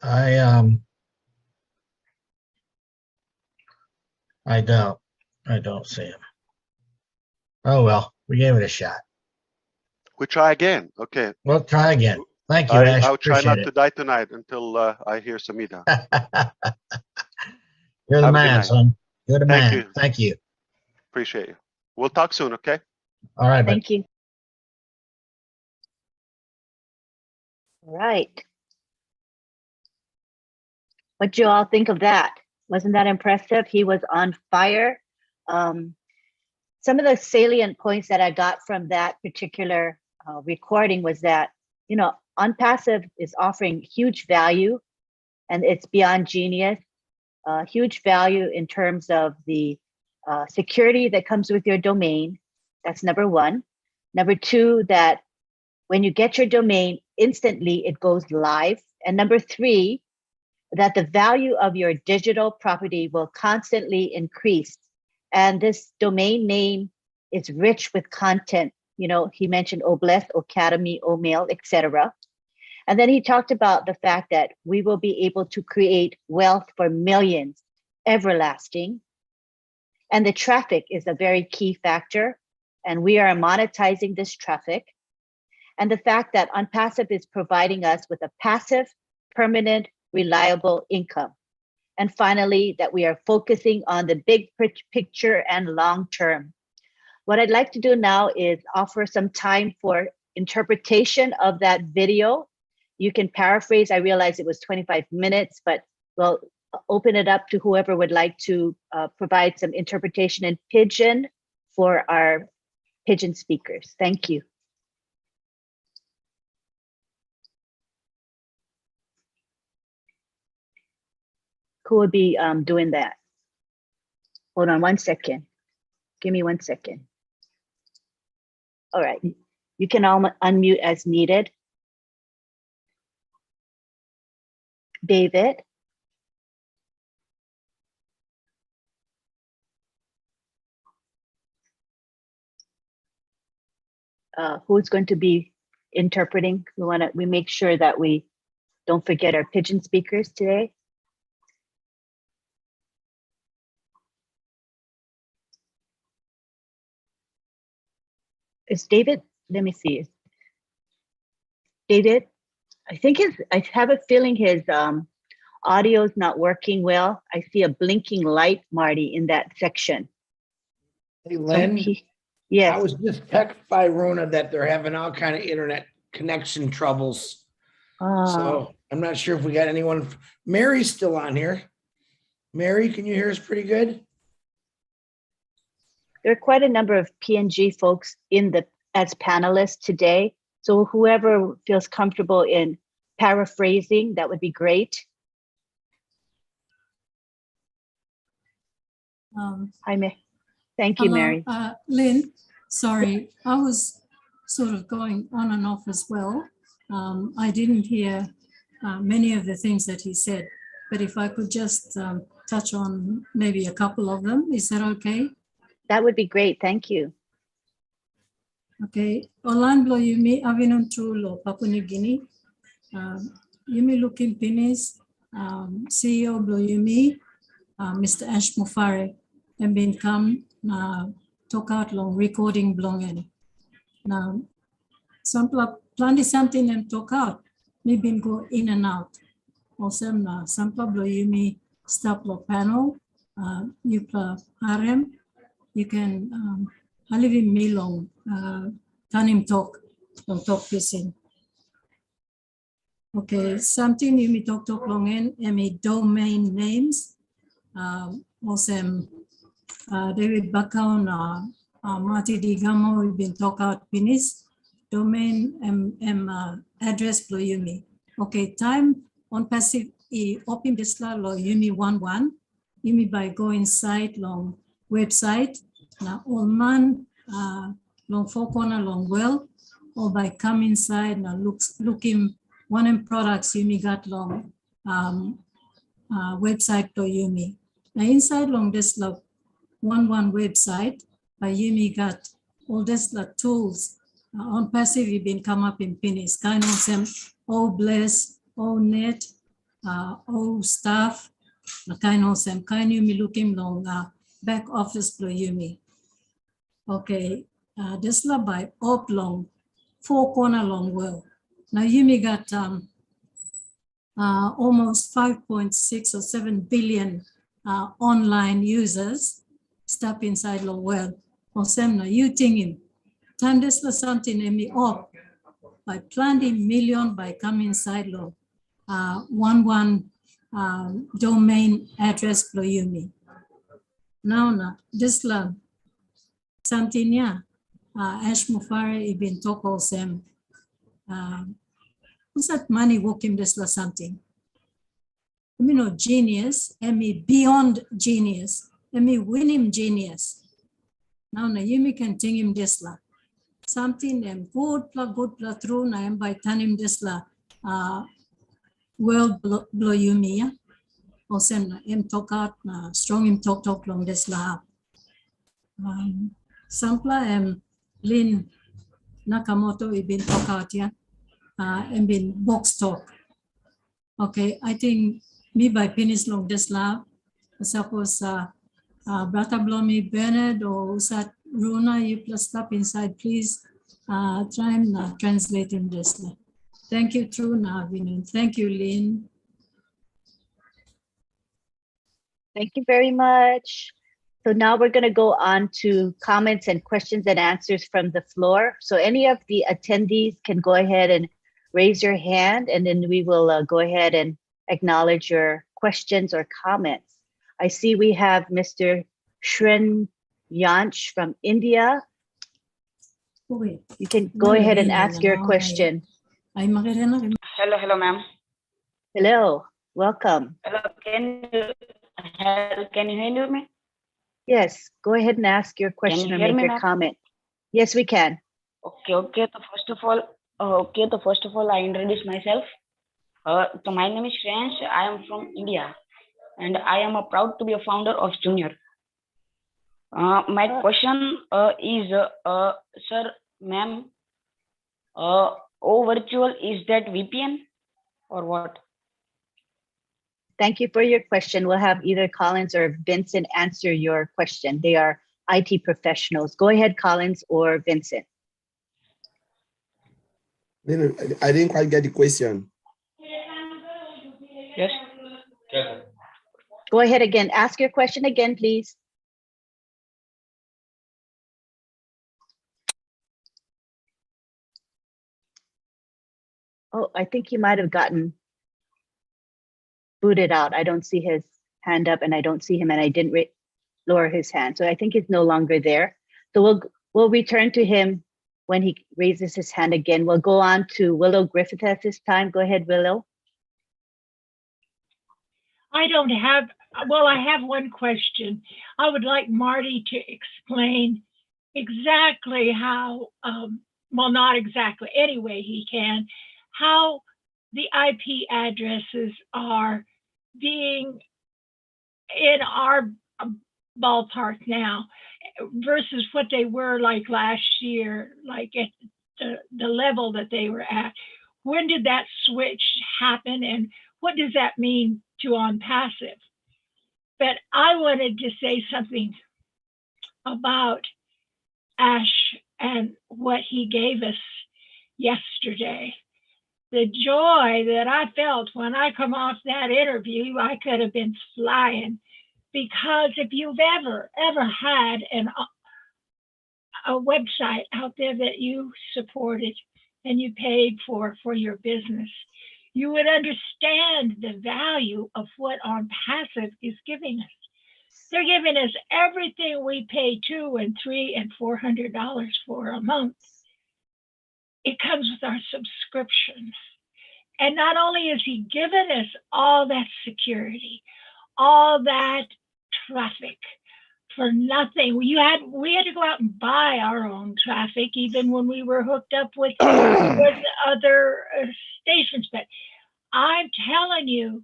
I don't see him. Oh well, we gave it a shot. We try again. Okay. We'll try again. Thank you, Ash. I'll try not Appreciate to die tonight until I hear Samidha. You're the Have a good man, night. son. You're the Thank man. you. Thank you. Appreciate you. We'll talk soon, okay? All right, Thank you. All right. What do you all think of that? Wasn't that impressive? He was on fire. Some of the salient points that I got from that particular recording was that, ONPASSIVE is offering huge value, and it's beyond genius. Huge value in terms of the security that comes with your domain. That's number one. Number two, that when you get your domain, instantly it goes live. And number three, that the value of your digital property will constantly increase. And this domain name is rich with content. He mentioned Obless, Academy, Omail, etc. And then he talked about the fact that we will be able to create wealth for millions, everlasting. And the traffic is a very key factor. And we are monetizing this traffic. And the fact that ONPASSIVE is providing us with a passive, permanent, reliable income. And finally, that we are focusing on the big picture and long term. What I'd like to do now is offer some time for interpretation of that video. You can paraphrase. I realize it was 25 minutes, but we'll open it up to whoever would like to provide some interpretation in Pidgin for our Pidgin speakers. Thank you. Who would be doing that? Hold on 1 second. Give me 1 second. All right, you can all unmute as needed. David. Who's going to be interpreting? We make sure that we don't forget our Pidgin speakers today. Is David? Let me see. David, I have a feeling his audio is not working well. I see a blinking light, Marty, in that section. Hey, Lynn. Yes. I was just texted by Rona that they're having all kind of internet connection troubles. So I'm not sure if we got anyone. Mary's still on here. Mary, can you hear us pretty good? There are quite a number of PNG folks as panelists today. So whoever feels comfortable in paraphrasing, that would be great. Hi, thank you, hello, Mary. Lynn, sorry, I was sort of going on and off as well. I didn't hear many of the things that he said, but if I could just touch on maybe a couple of them. Is that okay? That would be great. Thank you. Okay. Olan blo yumi avinon trulo Papua New Guinea. Yumi looking pinis. CEO blo yumi. Mr. Ash Mufare and been come talk out long recording blongen. Now some plenty something and talk out. Me been go in and out. Also some blo yumi stop lo panel. You harem. You can live in me long tanim talk pissing. Okay, something you me talk long and me domain names. Also David Bakaun, Mati Digamo, we've been talk out finish. Domain address lo yumi. Okay, time on passive open disla lo yumi 11. Yumi by go inside long website. Now all man long four corner long well, or by come inside now looking one of products yumi got long website to yumi. Now inside long this love one website by yumi got all this the tools on passive you've been come up in finish kind of some all bless all net all staff kind of some kind yumi looking long back office to yumi. Okay, this love by up long 4 corner long well. Now yumi got almost 5.6 or 7 billion online users step inside lo well. Or semna you think him. Time this was something in me up by planting million by come inside lo 11 domain address lo yumi. Now this love something yeah Ash Mufare ibn Toko sem who's that money working this la something. You know, genius, and me beyond genius, and me winning genius. Now you can think him this la. Something them good pla through na by tanim this la world blow you me. Also him talk out strong him talk long this la. Sampla Lin Nakamoto ibn talk out yeah. And been box talk. Okay, I think me by finish long this lab. Suppose Brata Blomi Bernard or Usat Runa, you plus stop inside, please try and translate in this lab. Thank you, True Navin. Thank you, Lynn. Thank you very much. So now we're going to go on to comments and questions and answers from the floor. So any of the attendees can go ahead and raise your hand, and then we will go ahead and acknowledge your questions or comments. I see we have Mr. Shrin Yanch from India. You can go ahead and ask your question. Hello, ma'am. Hello, welcome. Hello, can you hear me? Yes, go ahead and ask your question or make your comment. Yes, we can. Okay. So first of all, I introduce myself. So my name is Shreyansh. I am from India, and I am proud to be a founder of Junior. My question is, sir, ma'am, virtual, is that VPN or what? Thank you for your question. We'll have either Collins or Vincent answer your question. They are IT professionals. Go ahead, Collins or Vincent. I didn't quite get the question. Yes. Go ahead again. Ask your question again, please. Oh, I think he might have gotten booted out. I don't see his hand up, and I don't see him, and I didn't lower his hand. So I think he's no longer there. So we'll return to him when he raises his hand again. We'll go on to Willow Griffith at this time. Go ahead, Willow. I have one question. I would like Marty to explain exactly how, well, not exactly, anyway he can, how the IP addresses are being in our ballpark now versus what they were like last year, like at the level that they were at? When did that switch happen, and what does that mean to ONPASSIVE? But I wanted to say something about Ash and what he gave us yesterday. The joy that I felt when I come off that interview, I could have been flying, because if you've ever had a website out there that you supported and you paid for your business, you would understand the value of what ONPASSIVE is giving us. They're giving us everything we pay $200 and $300 and $400 for a month. It comes with our subscription. And not only is he giving us all that security, all that traffic for nothing. We had to go out and buy our own traffic, even when we were hooked up with other stations. But I'm telling you,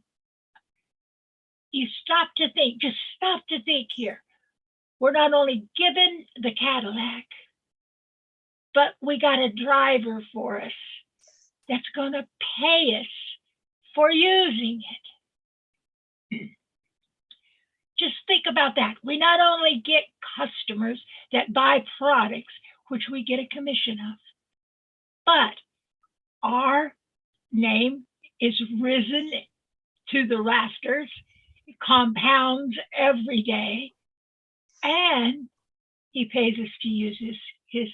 you stop to think, just stop to think here. We're not only given the Cadillac, but we got a driver for us that's going to pay us for using it. Just think about that. We not only get customers that buy products, which we get a commission of, but our name is risen to the rafters. It compounds every day, and he pays us to use his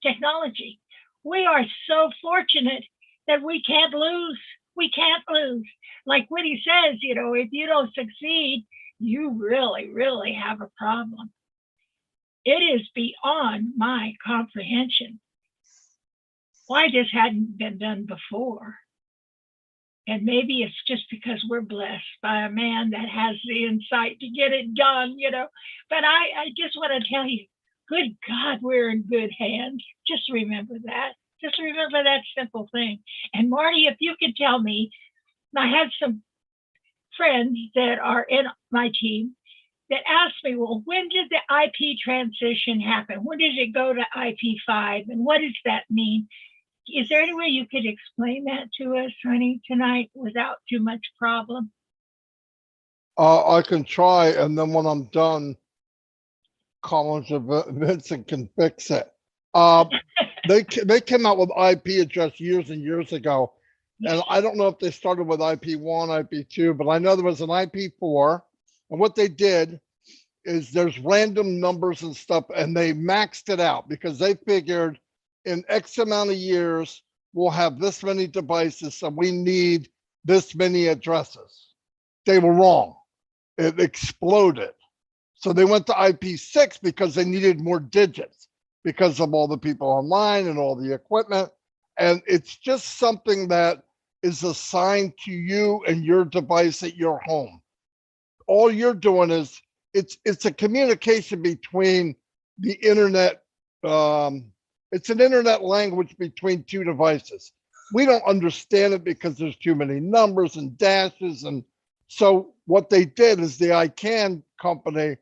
technology. We are so fortunate that we can't lose. We can't lose. Like what he says, if you don't succeed, you really, really have a problem. It is beyond my comprehension why this hadn't been done before. And maybe it's just because we're blessed by a man that has the insight to get it done, But I just want to tell you, good God, we're in good hands. Just remember that. Just remember that simple thing. And Marty, if you could tell me, I have some friends that are in my team that asked me, well, when did the IP transition happen? When did it go to IP5? And what does that mean? Is there any way you could explain that to us, honey, tonight without too much problem? I can try, and then when I'm done, Collins or Vincent can fix it. They came out with IP address years and years ago, and I don't know if they started with IP1, IP2, but I know there was an IP4, and what they did is there's random numbers and stuff, and they maxed it out because they figured in X amount of years, we'll have this many devices, so we need this many addresses. They were wrong. It exploded. So they went to IP6 because they needed more digits because of all the people online and all the equipment. And it's just something that is assigned to you and your device at your home. All you're doing is, it's a communication between the internet. It's an internet language between two devices. We don't understand it because there's too many numbers and dashes. And so what they did is the ICANN company,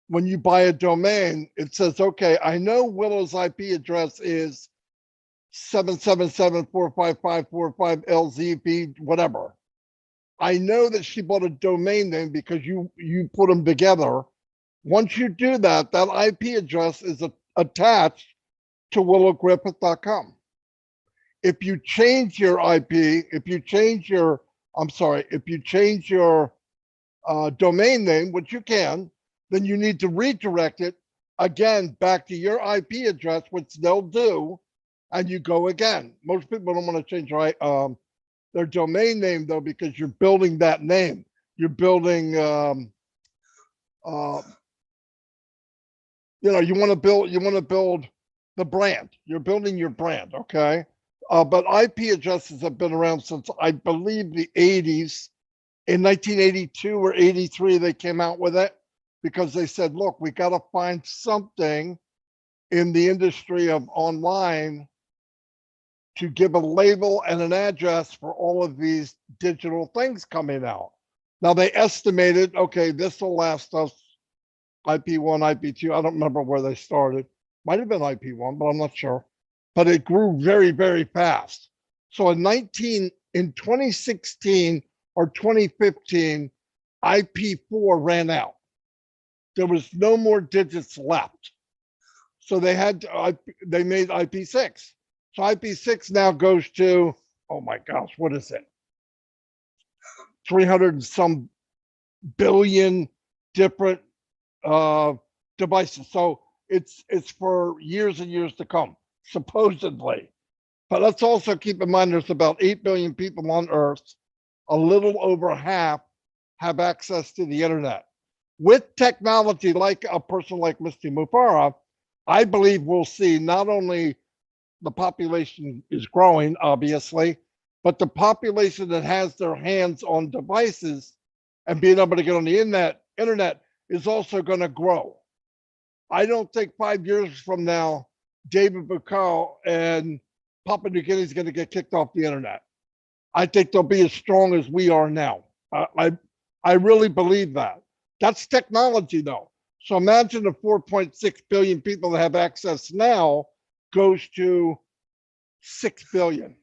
when you buy a domain, it says, okay, I know Willow's IP address is 777.455.45 whatever. I know that she bought a domain name because you put them together. Once you do that, that IP address is attached to willowgriffith.com. If you change your IP, if you change your domain name, which you can, then you need to redirect it again back to your IP address, which they'll do, and you go again. Most people don't want to change their domain name though, because you're building that name. You're building, you want to build the brand. You're building your brand, okay? But IP addresses have been around since, I believe, the 80s. In 1982 or 83, they came out with it because they said, look, we got to find something in the industry of online to give a label and an address for all of these digital things coming out. Now they estimated, okay, this will last us IP1, IP2. I don't remember where they started. Might have been IP1, but I'm not sure. But it grew very, very fast. So in 2016 or 2015, IP4 ran out. There was no more digits left. So they made IP6. So IP6 now goes to, oh my gosh, what is it? 300 and some billion different devices. So it's for years and years to come, supposedly. But let's also keep in mind there's about 8 billion people on Earth. A little over half have access to the internet. With technology like a person like Mr. Mufara, I believe we'll see not only the population is growing, obviously, but the population that has their hands on devices and being able to get on the internet is also going to grow. I don't think 5 years from now, David Bukau and Papua New Guinea is going to get kicked off the internet. I think they'll be as strong as we are now. I really believe that. That's technology, though. So imagine the 4.6 billion people that have access now goes to 6 billion.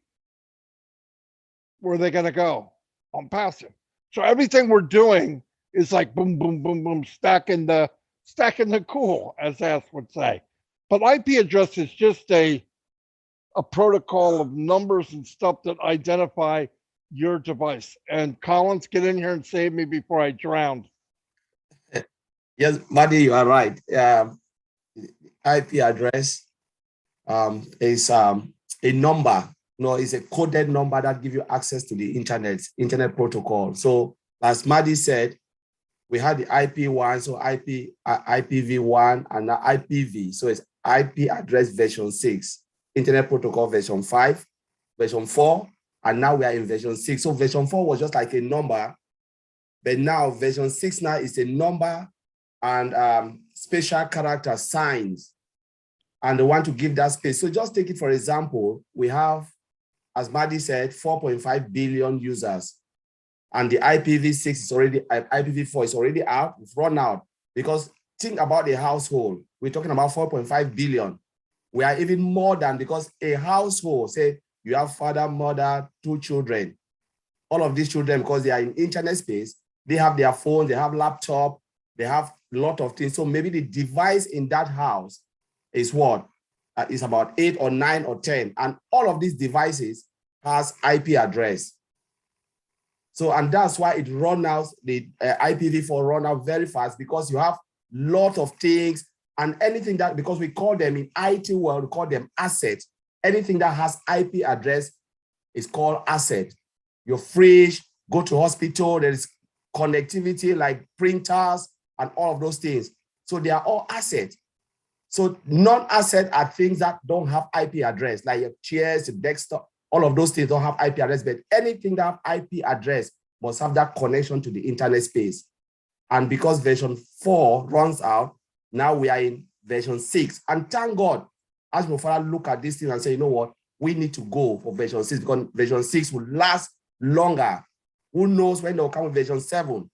Where are they going to go? On passive. So everything we're doing is like boom, boom, boom, boom, stacking the cool, as Ash would say. But IP address is just a protocol of numbers and stuff that identify your device. And Collins, get in here and save me before I drown. Yes, Maddie, you are right. IP address is a number. No, it's a coded number that gives you access to the internet protocol. So as Maddie said, we had the IP1, so IPv1 and now IPv. So it's IP address version 6, Internet Protocol version 5, version 4, and now we are in version 6. So version 4 was just like a number, but now version 6 now is a number and special character signs, and they want to give that space. So just take it for example, we have, as Maddie said, 4.5 billion users, and the IPv6 is already, IPv4 is already out, it's run out, because think about the household. We're talking about 4.5 billion. We are even more than, because a household, say you have father, mother, 2 children. All of these children, because they are in internet space, they have their phone, they have laptop, they have a lot of things. So maybe the device in that house is what? Is about 8 or 9 or 10. And all of these devices has IP address. So, and that's why it run out, the IPv4 run out very fast, because you have lot of things and anything that, because we call them in IT world, we call them assets. Anything that has IP address is called asset. Your fridge, go to hospital, there is connectivity like printers and all of those things. So they are all assets. So non-asset are things that don't have IP address, like your chairs, your desktop, all of those things don't have IP address, but anything that have IP address must have that connection to the internet space. And because version 4 runs out, now we are in version 6. And thank God, as my father look at this thing and say, you know what, we need to go for version 6 because version 6 will last longer. Who knows when they'll come with version 7?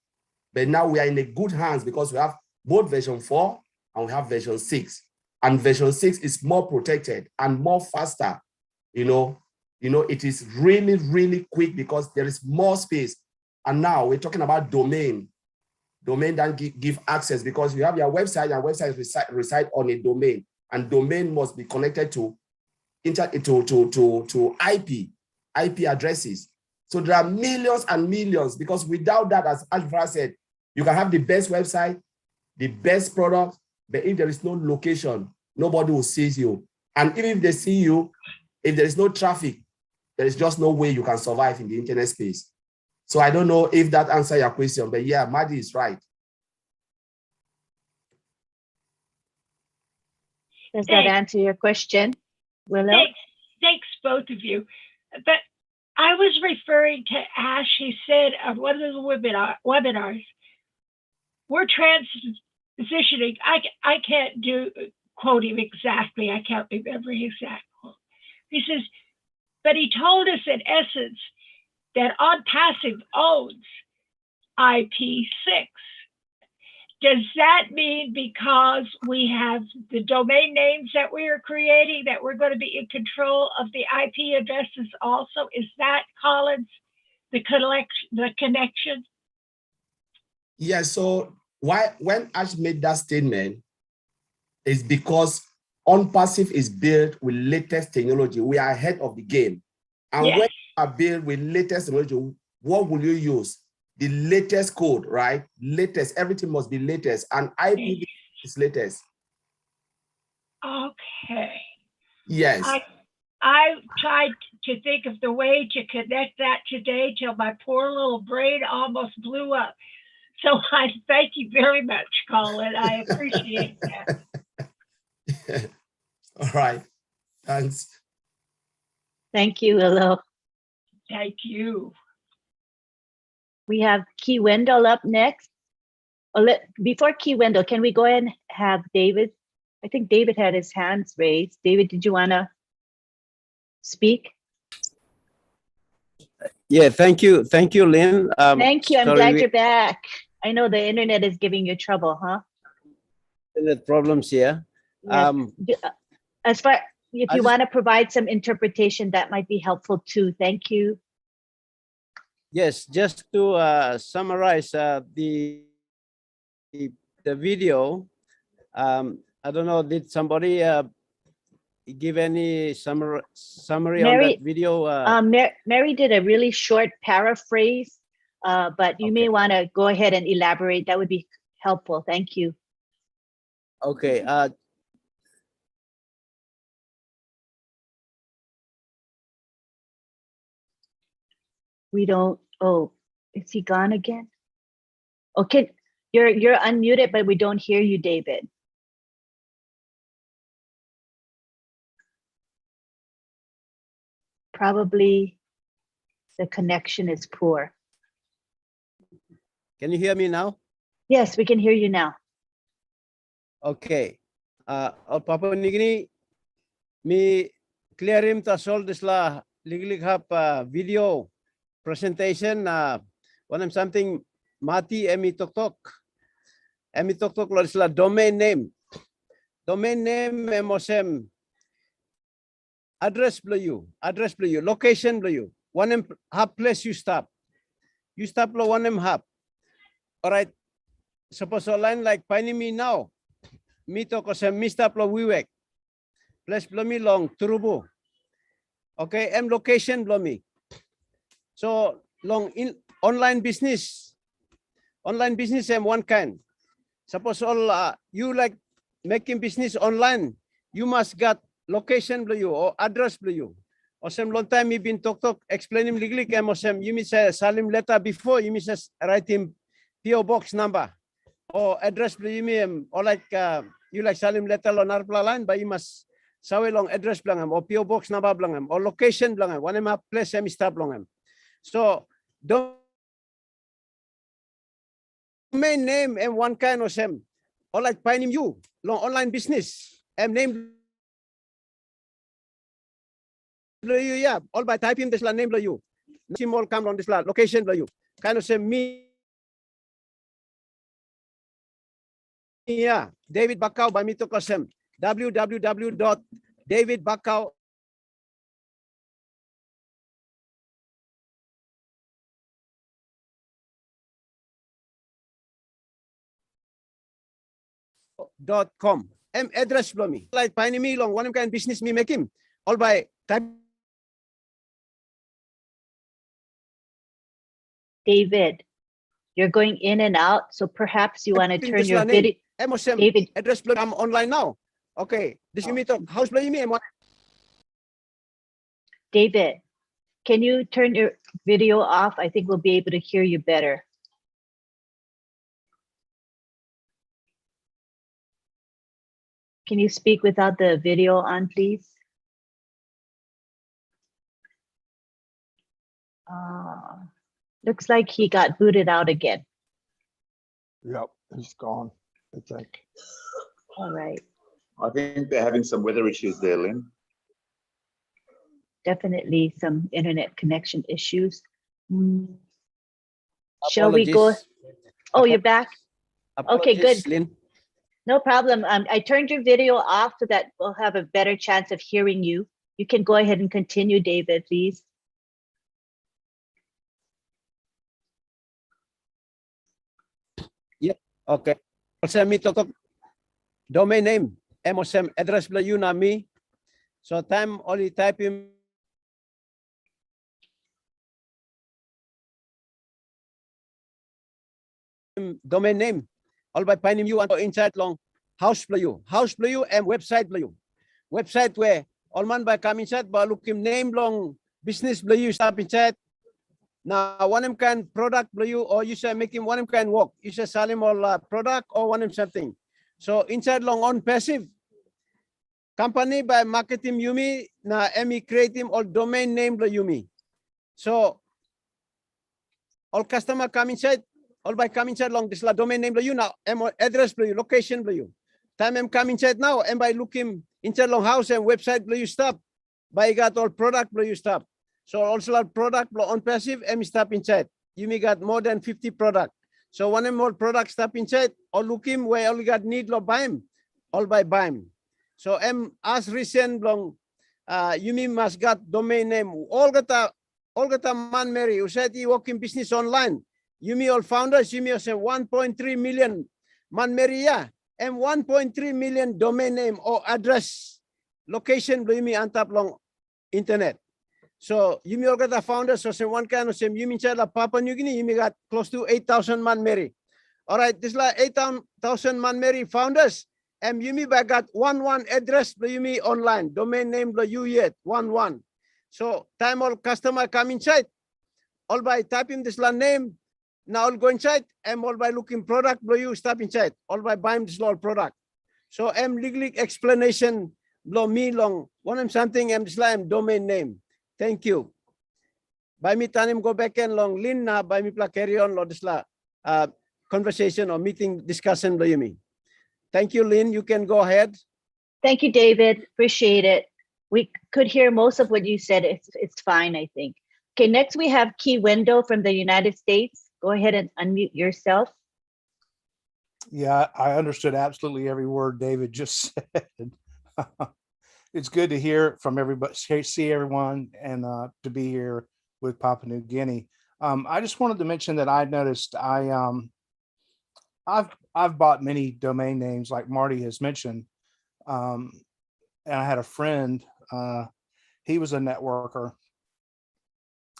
But now we are in a good hands because we have both version 4 and we have version 6. And version 6 is more protected and more faster. You know, it is really, really quick because there is more space. And now we're talking about domain. Domain that give access, because you have your website, and websites reside on a domain, and domain must be connected to IP addresses. So there are millions and millions, because without that, as Alfred said, you can have the best website, the best product, but if there is no location, nobody will see you. And even if they see you, if there is no traffic, there is just no way you can survive in the internet space. So I don't know if that answers your question, but yeah, Maddie is right. Does that answer your question, Willow? Thanks, both of you. But I was referring to Ash. He said on one of the webinars, we're transitioning. I can't quote him exactly. I can't remember his exact quote. He says, but he told us in essence that ONPASSIVE owns IP6. Does that mean because we have the domain names that we are creating that we're going to be in control of the IP addresses also? Is that, Collins, the connection? Yeah, so when Ash made that statement, is because ONPASSIVE is built with latest technology. We are ahead of the game. And Yes. when you are built with latest technology, what will you use? The latest code, right? Latest, everything must be latest. And IPv is latest. Okay. Yes. I tried to think of the way to connect that today till my poor little brain almost blew up. So I thank you very much, Colin. I appreciate that. All right. Thanks. Thank you, Willow. Thank you. We have Key Wendell up next. Before Key Wendell, can we go ahead and have David? I think David had his hands raised. David, did you want to speak? Yeah, thank you, Lynn. Thank you. I'm sorry, glad you're back. I know the internet is giving you trouble, huh? Internet problems here. Yes. As far if you just- want to provide some interpretation, that might be helpful too. Thank you. Yes, just to summarize the video. I don't know, did somebody give any summary on that video? Mary did a really short paraphrase, but you may want to go ahead and elaborate. That would be helpful. Thank you. Okay. We don't. Oh, is he gone again? Okay, you're unmuted, but we don't hear you, David. Probably the connection is poor. Can you hear me now? Yes, we can hear you now. Okay. Papa Nigini, me clearim ta sol disla liglighap video presentation when I'm something mati emi tok lo disla domain name emosem address blue location blue one em hub place you stop lo one em hub. All right, suppose online like finding me now me to kosem mi stop lo wiwek place blow me long turubu. Okay, em location blow me. So long in online business em one kind. Suppose all you like making business online, you must got location blow you or address blow you. Or some long time you been talk explaining legally em osem you miss salim letter before you miss write him PO box number or address blow you or like you like salim letter on arpla line but you must sawe long address blangam or PO box number blangam or location blangam one em place em stop blangam. So domain name and one kind of same or like finding you long online business and name you yeah all by typing this name you all come on this location you kind of say me yeah David Bakau by me to custom www.davidbakau .com address blow me like finding me long one kind business me make him all by type. David, you're going in and out, so perhaps you want to turn your video. David, address blow I'm online now. Okay, this me to house blow me. David, can you turn your video off? I think we'll be able to hear you better. Can you speak without the video on, please? Looks like he got booted out again. Yep, he's gone, I think. All right. I think they're having some weather issues there, Lynn. Definitely some internet connection issues. Shall we go? Apologies. Oh, you're back? Okay, good. Apologies, Lynn. No problem. I turned your video off so that we'll have a better chance of hearing you. You can go ahead and continue, David, please. Okay. Saya mi tokok domain name. Emosem address bela you nami. So time only type in domain name. All by finding you and inside long house bela you and website bela you. Website where all man by come inside but look him name long business bela you stop inside. Now, one of them kind product you or you say make him one of them kind work. You say sell him all product or one of them something. So inside long on passive company by marketing Yumi na emi create him all domain name Yumi. So all customer come inside, all by come inside long this la domain name you now address you, location you. Time em come inside now and by look him inside long house and website you stop. By got all product you stop. So also a product on passive M stop inside. You may got more than 50 product. So one more product stop inside or look him where only got need lo buy him, all by buy him. So M as recent long you mean must got domain name all gata man Mary who said he working business online. You mean all founders, you mean say 1.3 million man Mary yeah and 1.3 million domain name or address location you mean on top long internet. So you may get the founders, so some one kind of same you mean child Papua New Guinea, you may got close to 8,000 man Mary. All right, this like 8,000 man Mary founders, and you may got one address you may online, domain name you yet, one. So time all customer come inside, all by typing this name, now all go inside, and all by looking product you stop inside, all by buying this product. So legally explanation me long, one something this domain name. Thank you. By me tanim go back and long Lin na by me pla carry on lo disla conversation or meeting discussion lo yumi. Thank you, Lin. You can go ahead. Thank you, David. Appreciate it. We could hear most of what you said. It's fine, I think. Okay, next we have Key Window from the United States. Go ahead and unmute yourself. Yeah, I understood absolutely every word David just said. It's good to hear from everybody, see everyone, and to be here with Papua New Guinea. I just wanted to mention that I noticed I've bought many domain names like Marty has mentioned, and I had a friend. He was a networker.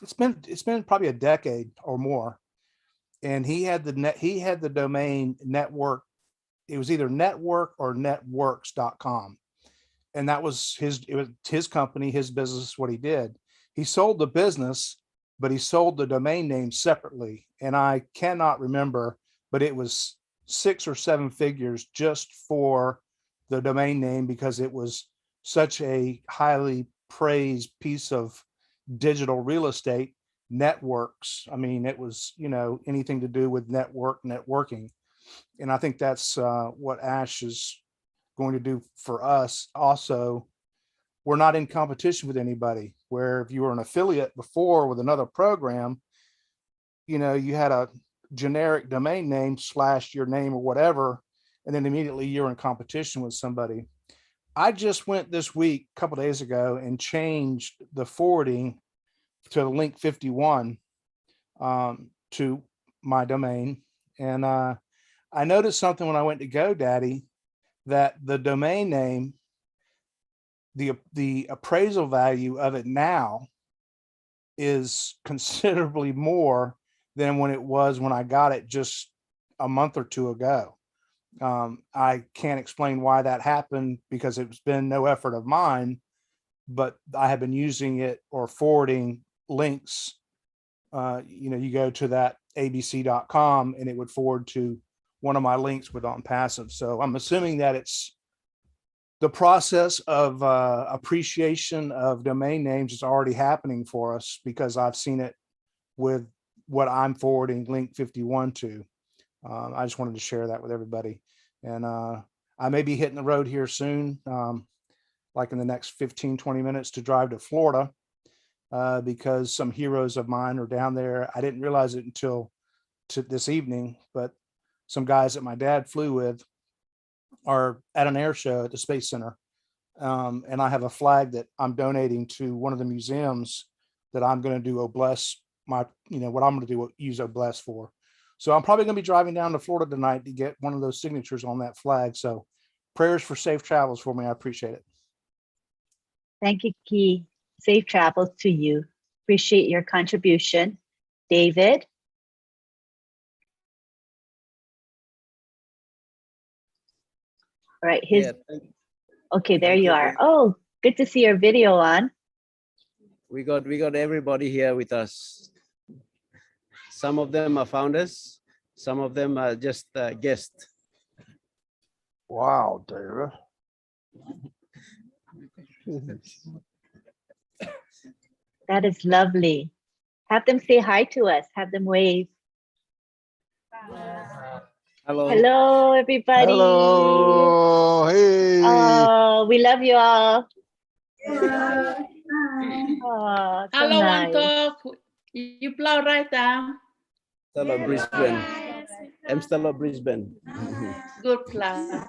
It's been probably a decade or more, and he had the domain network. It was either network or networks.com. And that was his company, his business, what he did. He sold the business, but he sold the domain name separately. And I cannot remember, but it was 6 or 7 figures just for the domain name because it was such a highly praised piece of digital real estate. Networks. I mean, it was, anything to do with networking. And I think that's what Ash is going to do for us. Also, we're not in competition with anybody, where if you were an affiliate before with another program, you had a generic domain name / your name or whatever, and then immediately you're in competition with somebody. I just went this week, a couple days ago, and changed the forwarding to the link 51 to my domain. And I noticed something when I went to GoDaddy, that the domain name, the appraisal value of it now is considerably more than when it was when I got it just a month or two ago. I can't explain why that happened because it's been no effort of mine, but I have been using it or forwarding links. You go to that abc.com and it would forward to one of my links with ONPASSIVE. So I'm assuming that it's the process of appreciation of domain names is already happening for us because I've seen it with what I'm forwarding link 51 to. I just wanted to share that with everybody. And I may be hitting the road here soon, like in the next 15-20 minutes to drive to Florida because some heroes of mine are down there. I didn't realize it until to this evening, but some guys that my dad flew with are at an air show at the Space Center. And I have a flag that I'm donating to one of the museums that I'm going to do Obless what I'm going to do, use Obless for. So I'm probably going to be driving down to Florida tonight to get one of those signatures on that flag. So prayers for safe travels for me. I appreciate it. Thank you, Key. Safe travels to you. Appreciate your contribution. David? All right, okay, there you are. Oh, good to see your video on. We got everybody here with us. Some of them are founders, some of them are just guests. Wow, David. That is lovely. Have them say hi to us. Have them wave. Hello. Hello, everybody. Hello. Hey. Oh, we love you all. Oh, so Hello, nice. Talk. You blow right down. Stella Brisbane. I'm Stella Brisbane. Good plan.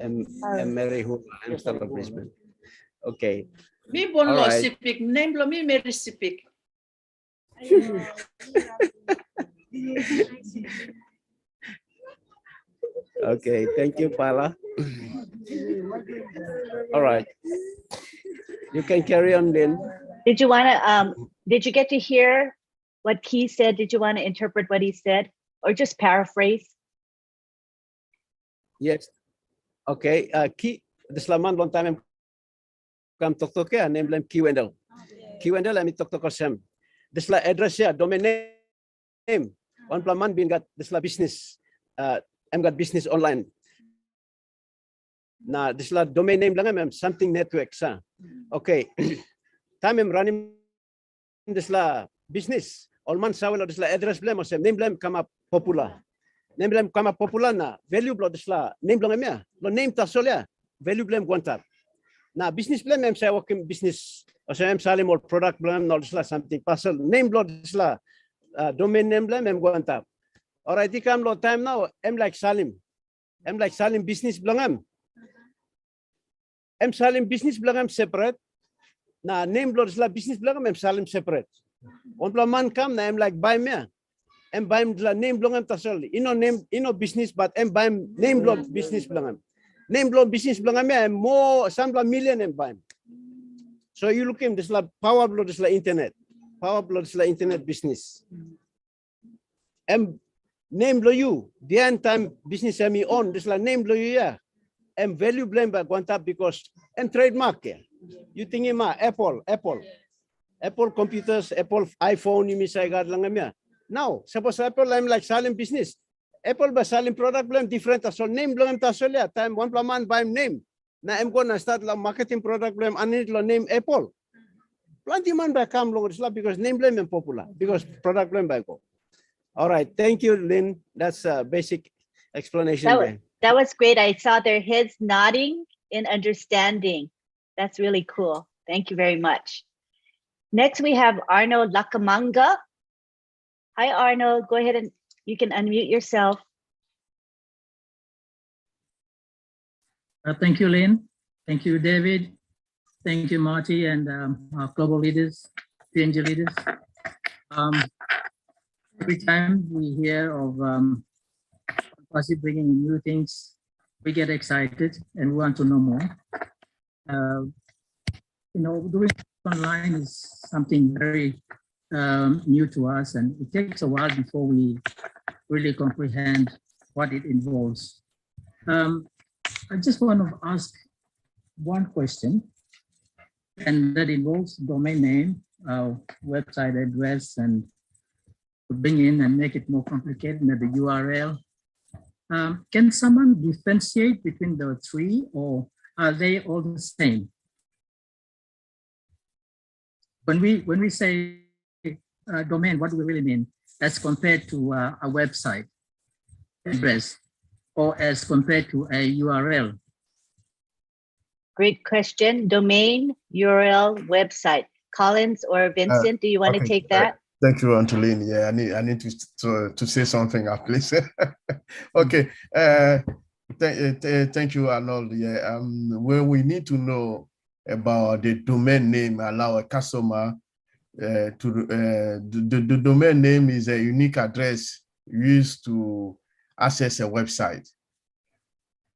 I'm Mary Hula. I'm Stella Brisbane. Okay. Me bon All lo right. sipik. Name lo me Mary sipik. Okay, thank you, Paula. All right. You can carry on, Lynn. Did you want to, did you get to hear what Key said? Did you want to interpret what he said or just paraphrase? Yes. Okay. Key, the Slaman long time come talk to name them Key Wendell. Key Wendell, let me talk to Sam. This la address here, domain name. One plaman bin got this la business. I'm got business online. Nah, this la domain name lang I'm something network sa. Okay. Time I'm running this la business. All man sa wala this la address blame or name blame come up popular. Name blame come up popular na value blow this la name lang am lo name ta solya value blame guantar. Na business blame I'm say working business or say I'm selling more product blame no this la something parcel name blow this la domain name blame I'm guantar. Alright, come lo time now. I'm like Salim. I'm like Salim business blangam. I'm Salim business blangam separate. Na name blood la business blangam. I'm Salim separate. One man come na I'm like buy me. I'm buy la name blangam tasol. Ino business but I'm buy name blood business blangam. Name blood business blangam. I'm more some million I'm buy. So you look him this la power blood this la internet. Power blood this la internet business. I'm name blow you. The end time business I'm on this la name blow you yeah. I'm value blame by Guantap because I'm trademark yeah. You think him Apple computers, Apple iPhone you miss I got lang yeah. Now suppose Apple I'm like selling business. Apple by selling product blame different so name blame tasol yeah. Time one man buy name. Now I'm gonna start la marketing product blame I need la name Apple. Plenty man by come long because name blame is popular because product blame by go. All right, thank you, Lynn. That's a basic explanation. That was great. I saw their heads nodding in understanding. That's really cool. Thank you very much. Next, we have Arno Lakamanga. Hi, Arno. Go ahead and you can unmute yourself. Thank you, Lynn. Thank you, David. Thank you, Marty, and our global leaders, PNG leaders. Every time we hear of ONPASSIVE bringing in new things, we get excited and we want to know more. Doing online is something very new to us, and it takes a while before we really comprehend what it involves. I just want to ask one question, and that involves domain name, website address, and bring in and make it more complicated than the URL. Can someone differentiate between the three, or are they all the same? When we say domain, what do we really mean as compared to a website address or as compared to a URL? Great question. Domain, URL, website. Collins or Vincent, do you want to take that? Thank you, Angeline. Yeah, I need to say something at least. Okay. Thank you, Arnold. Yeah. When we need to know about the domain name, allow a customer the domain name is a unique address used to access a website.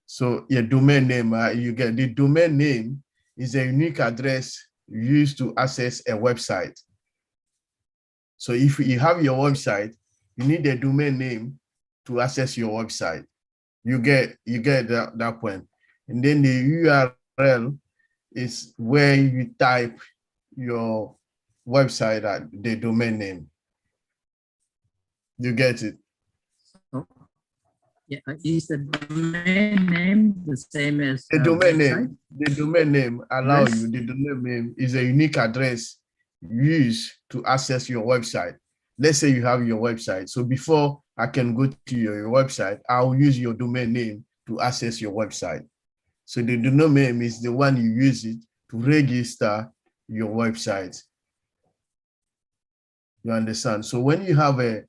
So your domain name, you get the domain name is a unique address used to access a website. So if you have your website, you need a domain name to access your website. You get that point. And then the URL is where you type your website at the domain name. You get it? Yeah, is the domain name the same as the domain website? name? The domain name allow you. The domain name is a unique address used to access your website. Let's say you have your website. So before I can go to your website, I'll use your domain name to access your website. So the domain name is the one you use it to register your website. You understand? So when you have a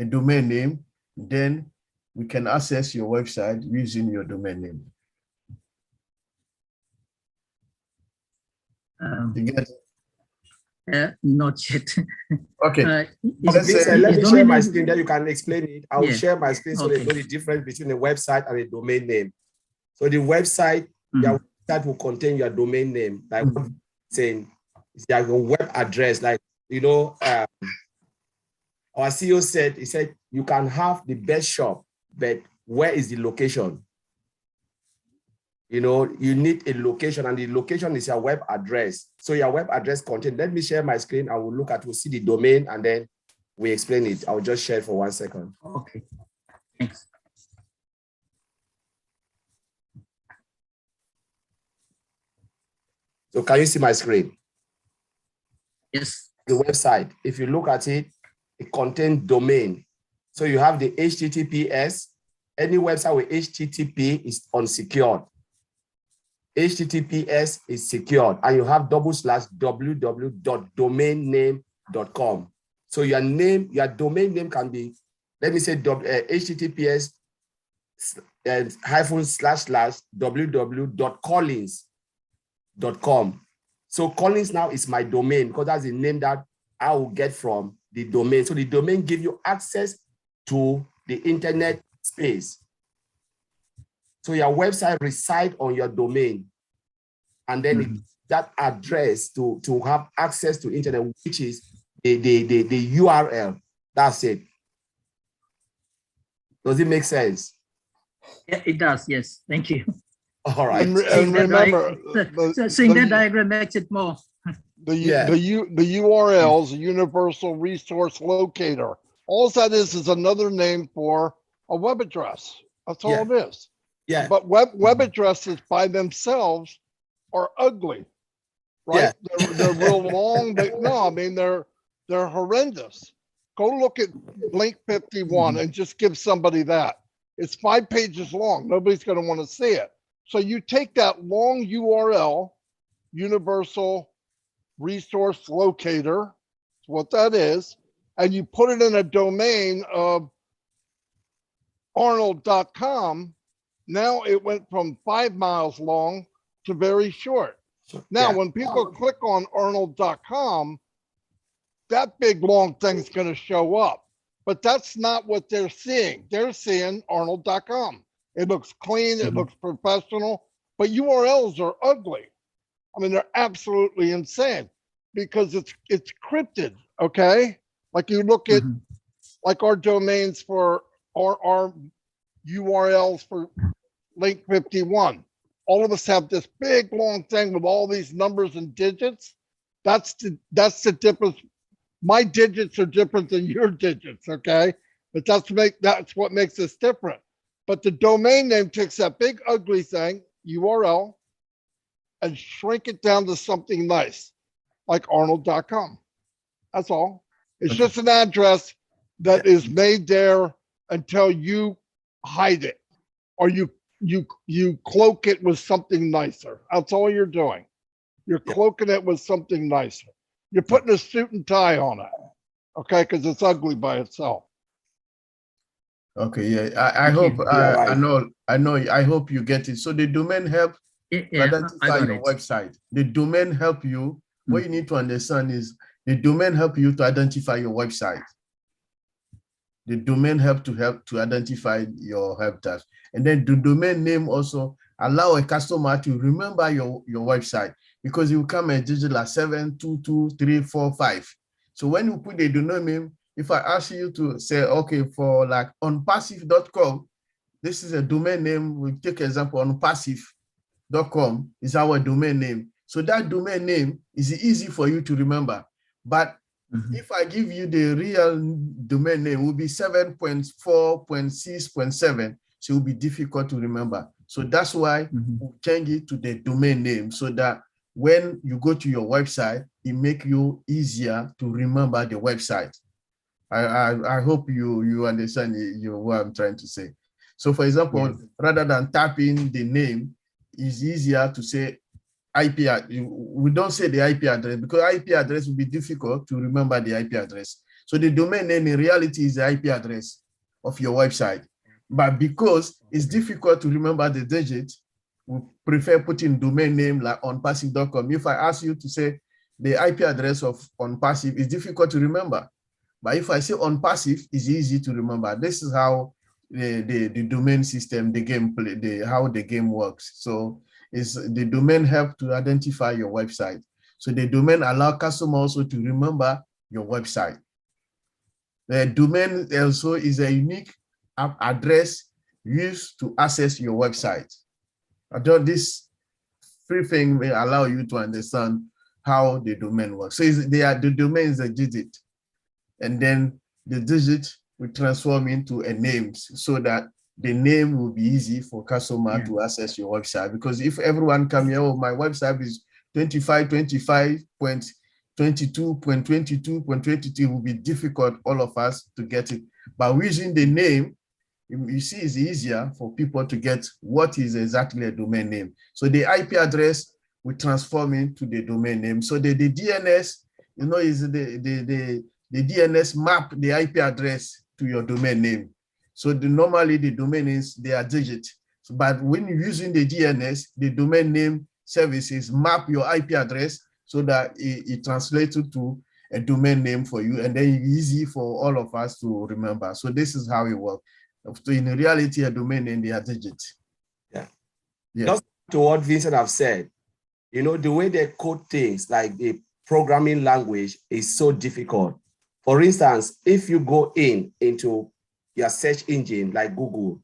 domain name, then we can access your website using your domain name. You get it? Not yet. Okay. Let me share my screen, then you can explain it. I will share my screen so they Okay. know the difference between a website and a domain name. So the website, your website will contain your domain name, like what I'm saying, it's like your web address. Like, you know, our CEO said, he said, you can have the best shop, but where is the location? You know, you need a location, and the location is your web address. So your web address content. Let me share my screen. I will look at, we'll see the domain, and then we explain it. I'll just share it for 1 second. Okay. Thanks. So can you see my screen? Yes. The website, if you look at it, it contains domain. So you have the HTTPS. Any website with HTTP is unsecured. HTTPS is secured, and you have www.domainname.com. So your name, your domain name can be, let me say, HTTPS //www.collins.com. So Collins now is my domain because that's the name that I will get from the domain. So the domain gives you access to the internet space. So your website resides on your domain, and then that address to have access to internet, which is the URL. That's it. Does it make sense? Yeah, it does. Yes. Thank you. All right. And remember, seeing that diagram makes it more. The URL is a universal resource locator. All that is another name for a web address. That's all it is. Yeah. But web addresses by themselves are ugly, right? Yeah. They're real long. No, I mean they're horrendous. Go look at Link 51 and just give somebody that. It's 5 pages long. Nobody's going to want to see it. So you take that long URL, universal resource locator, that's what that is, and you put it in a domain of arnold.com. Now it went from 5 miles long to very short. Now, when people click on arnold.com, that big long thing's going to show up. But that's not what they're seeing. They're seeing arnold.com. It looks clean, it looks professional, but URLs are ugly. I mean, they're absolutely insane because it's crypted, okay? Like you look at like our domains for our URLs for Link 51. All of us have this big long thing with all these numbers and digits. That's the difference. My digits are different than your digits, okay? But that's what makes us different. But the domain name takes that big ugly thing, URL, and shrink it down to something nice, like arnold.com. That's all. It's just an address that is made there until you hide it or you cloak it with something nicer. That's all you're doing. You're cloaking it with something nicer. You're putting a suit and tie on it. Okay, because it's ugly by itself. Okay, yeah. I Thank hope you. I hope you get it. So the domain help to Yeah, I identify got your it. website. The domain help you. What you need to understand is the domain help you to identify your website. The domain help to identify your help task. And then the domain name also allow a customer to remember your website, because you come a digit like 7223445. So when you put the domain name, if I ask you to say, okay, for like ONPASSIVE.com, this is a domain name. We take example, ONPASSIVE.com is our domain name. So that domain name is easy for you to remember. But if I give you the real domain name, it will be 7.4.6.7. So it will be difficult to remember. So that's why we change it to the domain name, so that when you go to your website, it make you easier to remember the website. I hope you understand what I'm trying to say. So for example, rather than typing the name, it's easier to say IP. We don't say the IP address, because IP address will be difficult to remember the IP address. So the domain name in reality is the IP address of your website. But because it's difficult to remember the digit, we prefer putting domain name like ONPASSIVE.com. If I ask you to say the IP address of ONPASSIVE, it's difficult to remember. But if I say ONPASSIVE, it's easy to remember. This is how the domain system, the gameplay, how the game works. So is the domain help to identify your website. So the domain allow customers also to remember your website. The domain also is a unique address used to access your website. I thought this three things may allow you to understand how the domain works. So the domain is a digit, and then the digit will transform into a name, so that the name will be easy for customer to access your website. Because if everyone come here, oh, my website is 25.22.22.22, it will be difficult, all of us, to get it. But using the name, you see, it's easier for people to get what is exactly a domain name. So the IP address will transform into the domain name. So the DNS, you know, is the DNS map the IP address to your domain name. So normally the domain is they are digit. So, but when you're using the DNS, the domain name services map your IP address so that it translates to a domain name for you, and then it's easy for all of us to remember. So this is how it works. So in reality, a domain name, they are digits. Yeah. Just to what Vincent have said, you know, the way they code things, like the programming language, is so difficult. For instance, if you go into your search engine like Google,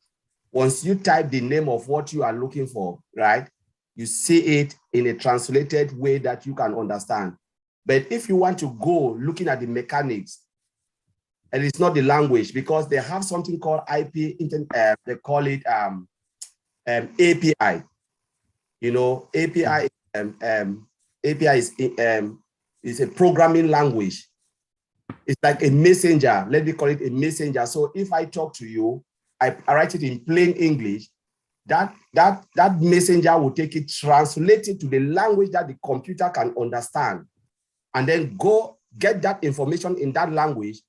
once you type the name of what you are looking for, right, you see it in a translated way that you can understand. But if you want to go looking at the mechanics, and it's not the language, because they have something called IP, they call it API. You know, API is a programming language. It's like a messenger. Let me call it a messenger. So if I talk to you, I write it in plain English, that messenger will take it, translate it to the language that the computer can understand, and then go get that information in that language.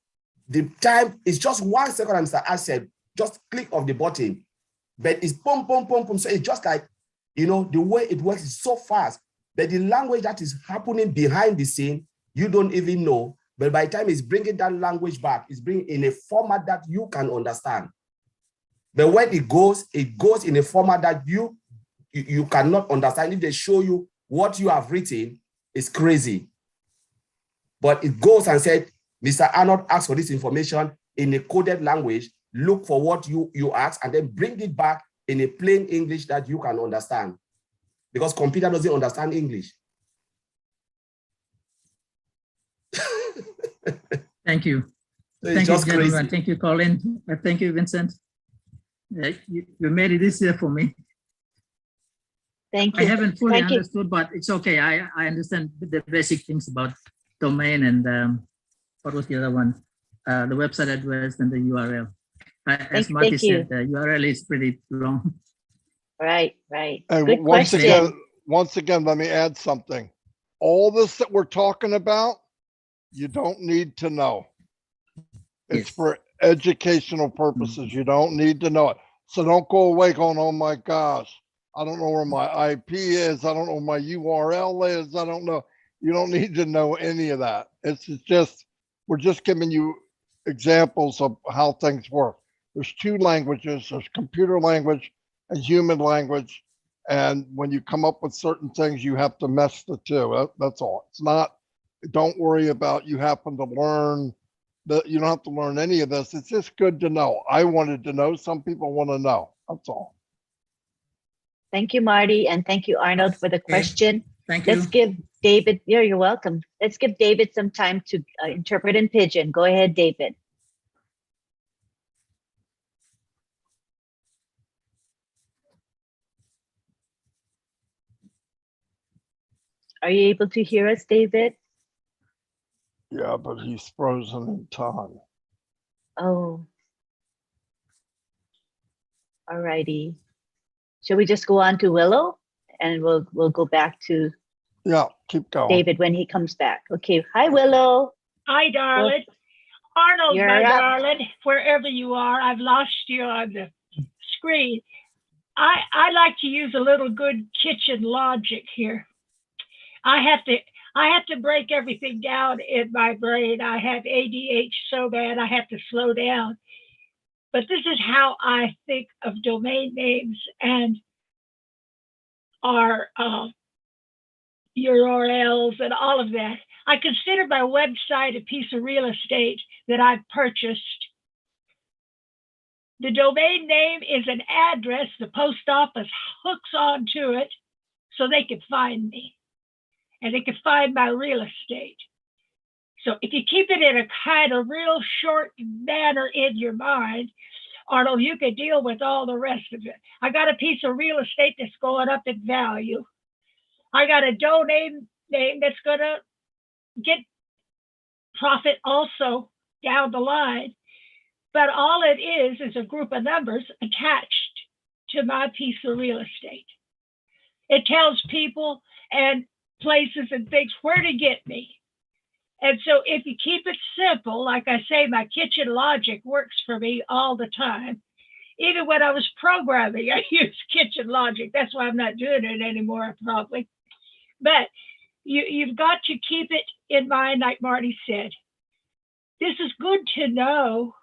The time is just 1 second, and Mr. Ash said, just click of the button, but it's boom, boom, boom, boom. So it's just like, you know, the way it works is so fast, but the language that is happening behind the scene, you don't even know. But by the time it's bringing that language back, it's bringing in a format that you can understand. But when it goes in a format that you cannot understand. If they show you what you have written, it's crazy. But it goes and said, Mr. Arnold asked for this information in a coded language, look for what you asked, and then bring it back in a plain English that you can understand. Because computer doesn't understand English. Thank you. So thank you, just gentlemen. crazy. Thank you, Colin. Thank you, Vincent. You made it easier for me. Thank you. I haven't fully Thank you. understood, but it's okay. I understand the basic things about domain and what was the other one? The website address and the URL. As Marty said, the URL is pretty long. Right, right. And Good once question. again, let me add something. All this that we're talking about, you don't need to know. It's Yes. for educational purposes. You don't need to know it. So don't go away going, oh my gosh, I don't know where my IP is. I don't know where my URL is. I don't know. You don't need to know any of that. It's just, we're just giving you examples of how things work. There's two languages. There's computer language and human language. And when you come up with certain things, you have to mesh the two. That's all. It's not, don't worry about you happen to learn that. You don't have to learn any of this. It's just good to know. I wanted to know. Some people want to know. That's all. Thank you, Marty, and thank you, Arnold, for the question. Thank you. Let's give David, yeah, you're welcome. Let's give David some time to interpret in Pidgin. Go ahead, David. Are you able to hear us, David? Yeah, but he's frozen in time. Oh. All righty. Shall we just go on to Willow and we'll go back to keep going. David when he comes back. Okay. Hi, Willow. Hi, darling. Arnold, You're my up. darling, wherever you are, I've lost you on the screen. I like to use a little good kitchen logic here. I have to break everything down in my brain. I have ADH so bad I have to slow down. But this is how I think of domain names and our URLs and all of that. I consider my website a piece of real estate that I've purchased. The domain name is an address the post office hooks onto it so they can find me and they can find my real estate. So if you keep it in a kind of real short manner in your mind, Arnold, you can deal with all the rest of it. I got a piece of real estate that's going up in value. I got a domain name that's going to get profit also down the line. But all it is a group of numbers attached to my piece of real estate. It tells people and places and things where to get me. And so if you keep it simple, like I say, my kitchen logic works for me all the time. Even when I was programming, I used kitchen logic. That's why I'm not doing it anymore, probably. But you've got to keep it in mind, like Marty said. This is good to know,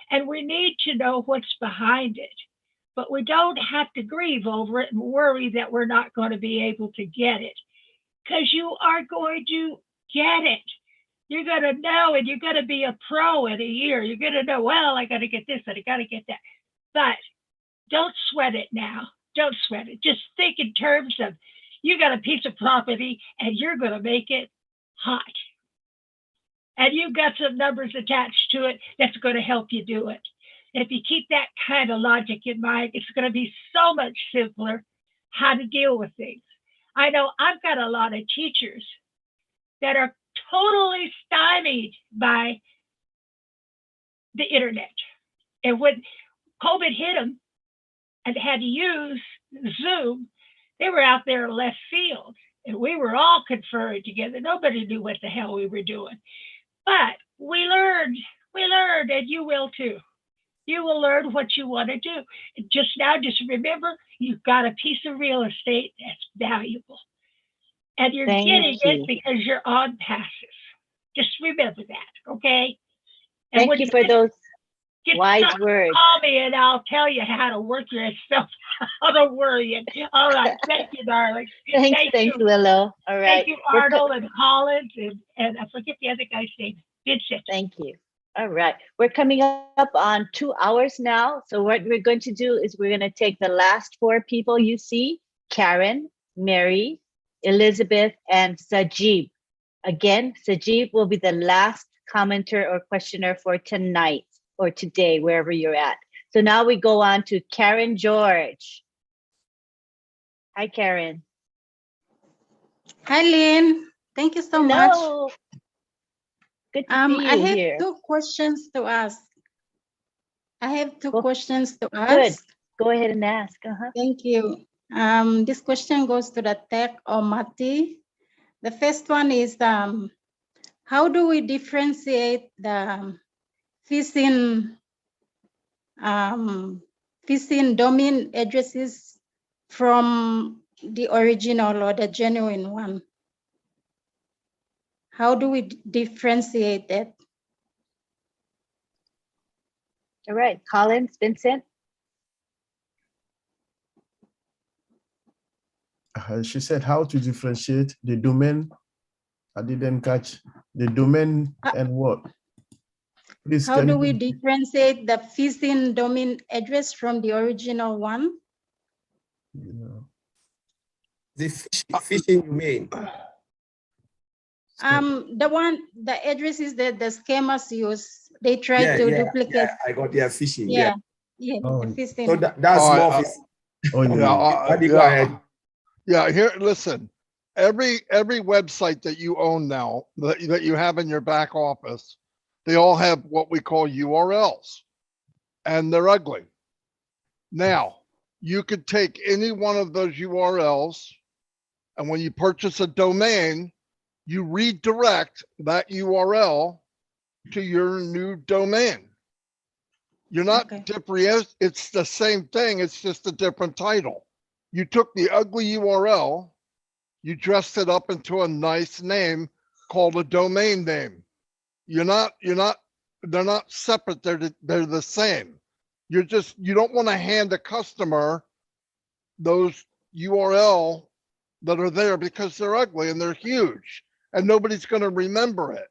and we need to know what's behind it. But we don't have to grieve over it and worry that we're not going to be able to get it, because you are going to get it. You're going to know, and you're going to be a pro in a year. You're going to know, well, I got to get this and I got to get that. But don't sweat it now. Don't sweat it. Just think in terms of you got a piece of property and you're going to make it hot. And you've got some numbers attached to it that's going to help you do it. If you keep that kind of logic in mind, it's going to be so much simpler how to deal with things. I know I've got a lot of teachers that are totally stymied by the internet. And when COVID hit them and had to use Zoom, they were out there in left field and we were all conferring together. Nobody knew what the hell we were doing. But we learned, and you will too. You will learn what you want to do. Just now, just remember, you've got a piece of real estate that's valuable. And you're getting it because you're on passive. Just remember that, okay? And Thank you for those wise words. Call me and I'll tell you how to work yourself out of worrying. All right. Thank you, darling. Thanks, Willow. All right. Thank you, Arnold and Collins, and I forget the other guy's name. Vincent. Thank you. All right. We're coming up on 2 hours now. So what we're going to do is we're going to take the last 4 people you see, Karen, Mary, Elizabeth, and Sajib. Again, Sajib will be the last commenter or questioner for tonight or today, wherever you're at. So now we go on to Karen George. Hi, Karen. Hi, Lynn. Thank you so Hello. much. Good to see you I have here. 2 questions to ask. Good. Go ahead and ask. Thank you. This question goes to the tech or Marty. The first one is, how do we differentiate the phishing domain addresses from the original or the genuine one? How do we differentiate that? All right, Collins, Vincent. She said how to differentiate the domain. I didn't catch the domain and what? Please, How can do you- we differentiate the phishing domain address from the original one? The phishing you mean? The addresses that the scammers use, they try to duplicate. Yeah, I got phishing. Yeah, Yeah. the phishing. So that's All more right, of it. yeah, Go ahead. Yeah, here, listen, every website that you own now, that you have in your back office, they all have what we call URLs, and they're ugly. Now, you could take any one of those URLs, and when you purchase a domain, you redirect that URL to your new domain. You're not different, it's the same thing, it's just a different title. You took the ugly URL, you dressed it up into a nice name called a domain name. They're not separate, they're the same. You don't want to hand a customer those URL that are there because they're ugly and they're huge and nobody's going to remember it.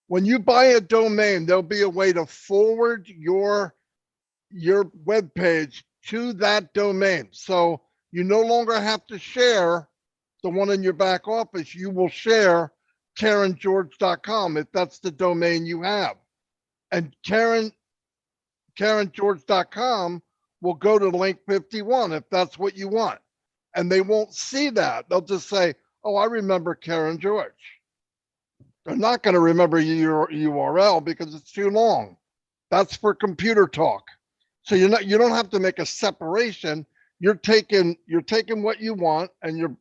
When you buy a domain, there'll be a way to forward your web page to that domain. So you no longer have to share the one in your back office. You will share KarenGeorge.com if that's the domain you have. And KarenGeorge.com will go to link 51 if that's what you want. And they won't see that. They'll just say, oh, I remember Karen George. They're not going to remember your URL because it's too long. That's for computer talk. So you don't have to make a separation. You're taking what you want and you're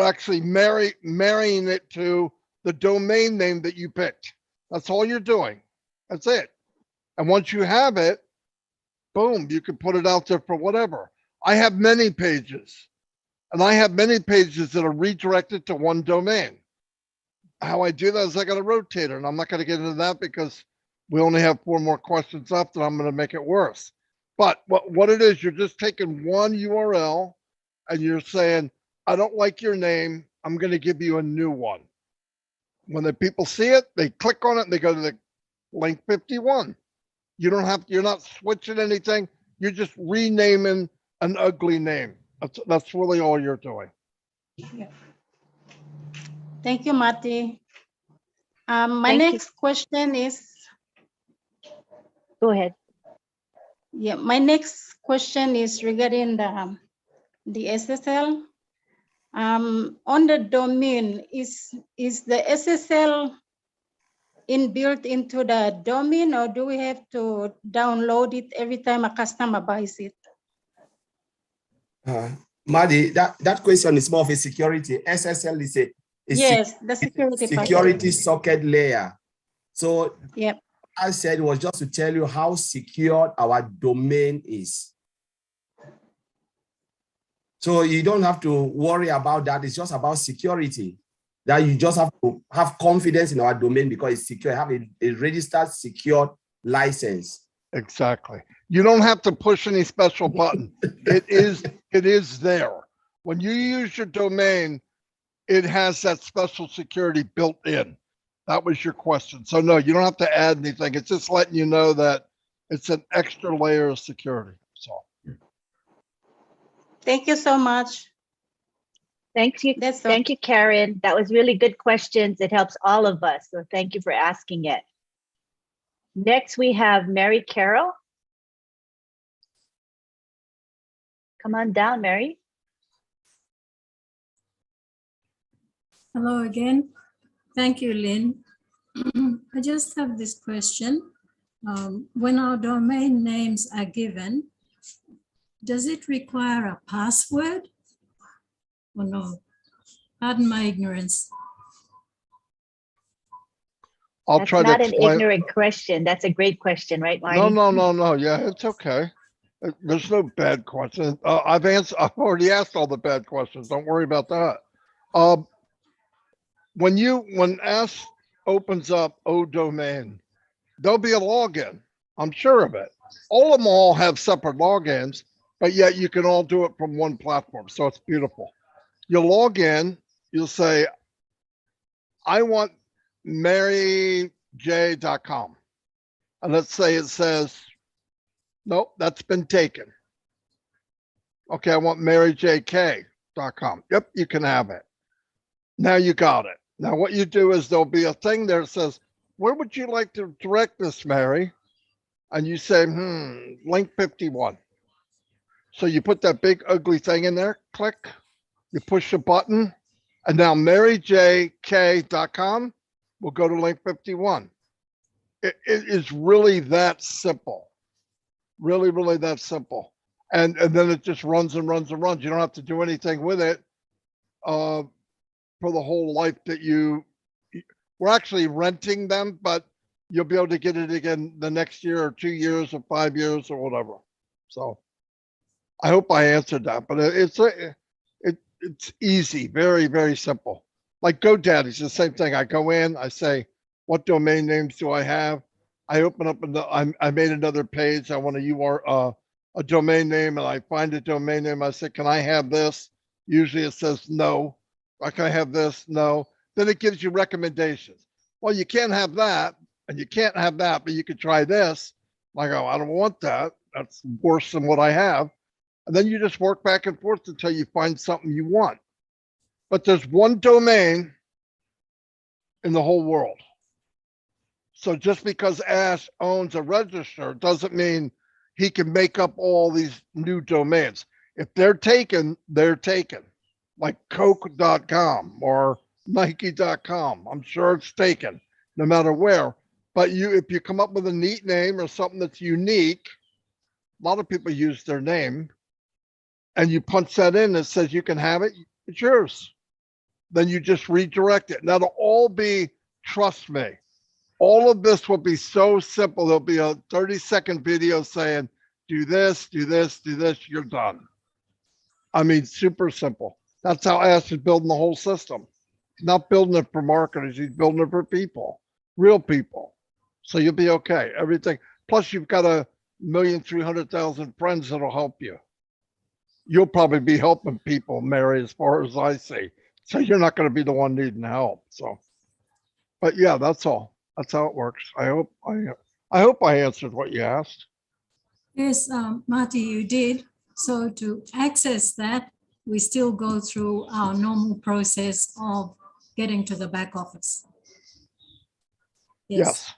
actually marrying it to the domain name that you picked. That's all you're doing. That's it. And once you have it, boom, you can put it out there for whatever. I have many pages, and I have many pages that are redirected to one domain. How I do that is I got a rotator, and I'm not going to get into that because we only have 4 more questions left, and I'm going to make it worse. But what it is, you're just taking one URL and you're saying, I don't like your name. I'm going to give you a new one. When the people see it, they click on it and they go to the link 51. You're not switching anything. You're just renaming an ugly name. That's really all you're doing. Thank you, Marty. My next question is. Go ahead. Yeah, my next question is regarding the SSL. On the domain, is the SSL inbuilt into the domain, or do we have to download it every time a customer buys it? Maddie, that question is more of a security. SSL is the security security socket layer. So yep. I said it was just to tell you how secure our domain is. So you don't have to worry about that. It's just about security. That you just have to have confidence in our domain because it's secure. Have a registered, secured license. Exactly. You don't have to push any special button. It is there. When you use your domain, it has that special security built in. That was your question. So no, you don't have to add anything. It's just letting you know that it's an extra layer of security. So thank you so much. Thank you. Thank you, Karen. That was really good questions. It helps all of us. So thank you for asking it. Next, we have Mary Carroll. Come on down, Mary. Hello again. Thank you, Lynn. I just have this question. When our domain names are given, does it require a password or no? Pardon my ignorance. I'll That's try to not an explain. ignorant question. That's a great question, right, Marty? No. Yeah, it's okay. There's no bad questions. I've already asked all the bad questions. Don't worry about that. When Ask opens up O domain, there'll be a login. I'm sure of it. All of them all have separate logins, but yet you can all do it from one platform. So it's beautiful. You'll log in, you'll say, I want maryj.com. And let's say it says, nope, that's been taken. Okay, I want maryjk.com. Yep, you can have it. Now you got it. Now what you do is there'll be a thing there that says, where would you like to direct this, Mary? And you say, link 51. So you put that big ugly thing in there, click, you push a button, and now maryjk.com will go to link 51. It is really that simple. Really, really that simple. And then it just runs and runs and runs. You don't have to do anything with it for the whole life that we're actually renting them, but you'll be able to get it again the next year or 2 years or 5 years or whatever. So I hope I answered that, but it's easy, very, very simple. Like GoDaddy's the same thing. I go in, I say, what domain names do I have? I open up I made another page. I want a domain name, and I find a domain name. I say, can I have this? Usually it says no. Can I have this? No. Then it gives you recommendations. Well, you can't have that, and you can't have that, but you could try this. I go, I don't want that. That's worse than what I have. And then you just work back and forth until you find something you want. But there's one domain in the whole world. So just because Ash owns a register doesn't mean he can make up all these new domains. If they're taken, they're taken. Like Coke.com or Nike.com. I'm sure it's taken, no matter where. But if you come up with a neat name or something that's unique, a lot of people use their name, and you punch that in, it says you can have it, it's yours. Then you just redirect it. Now, that'll all be, trust me, all of this will be so simple. There'll be a 30-second video saying, do this, do this, do this, you're done. I mean, super simple. That's how Ash is building the whole system. He's not building it for marketers, he's building it for people, real people. So you'll be okay, everything. Plus you've got 1,300,000 friends that'll help you. You'll probably be helping people, Mary, as far as I see. So you're not going to be the one needing help. So, but yeah, that's all. That's how it works. I hope I answered what you asked. Yes, Marty, you did. So to access that, we still go through our normal process of getting to the back office. Yes.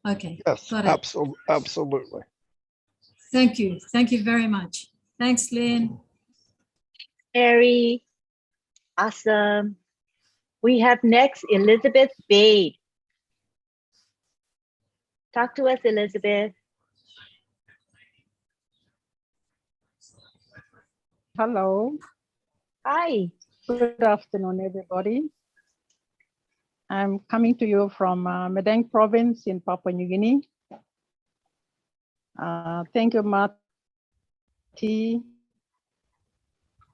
Okay. Yes, Got it. absolutely. Thank you. Thank you very much. Thanks, Lynn. Mary, awesome. We have next Elizabeth Bade. Talk to us, Elizabeth. Hello. Hi. Good afternoon, everybody. I'm coming to you from Medang province in Papua New Guinea. Thank you, Marty.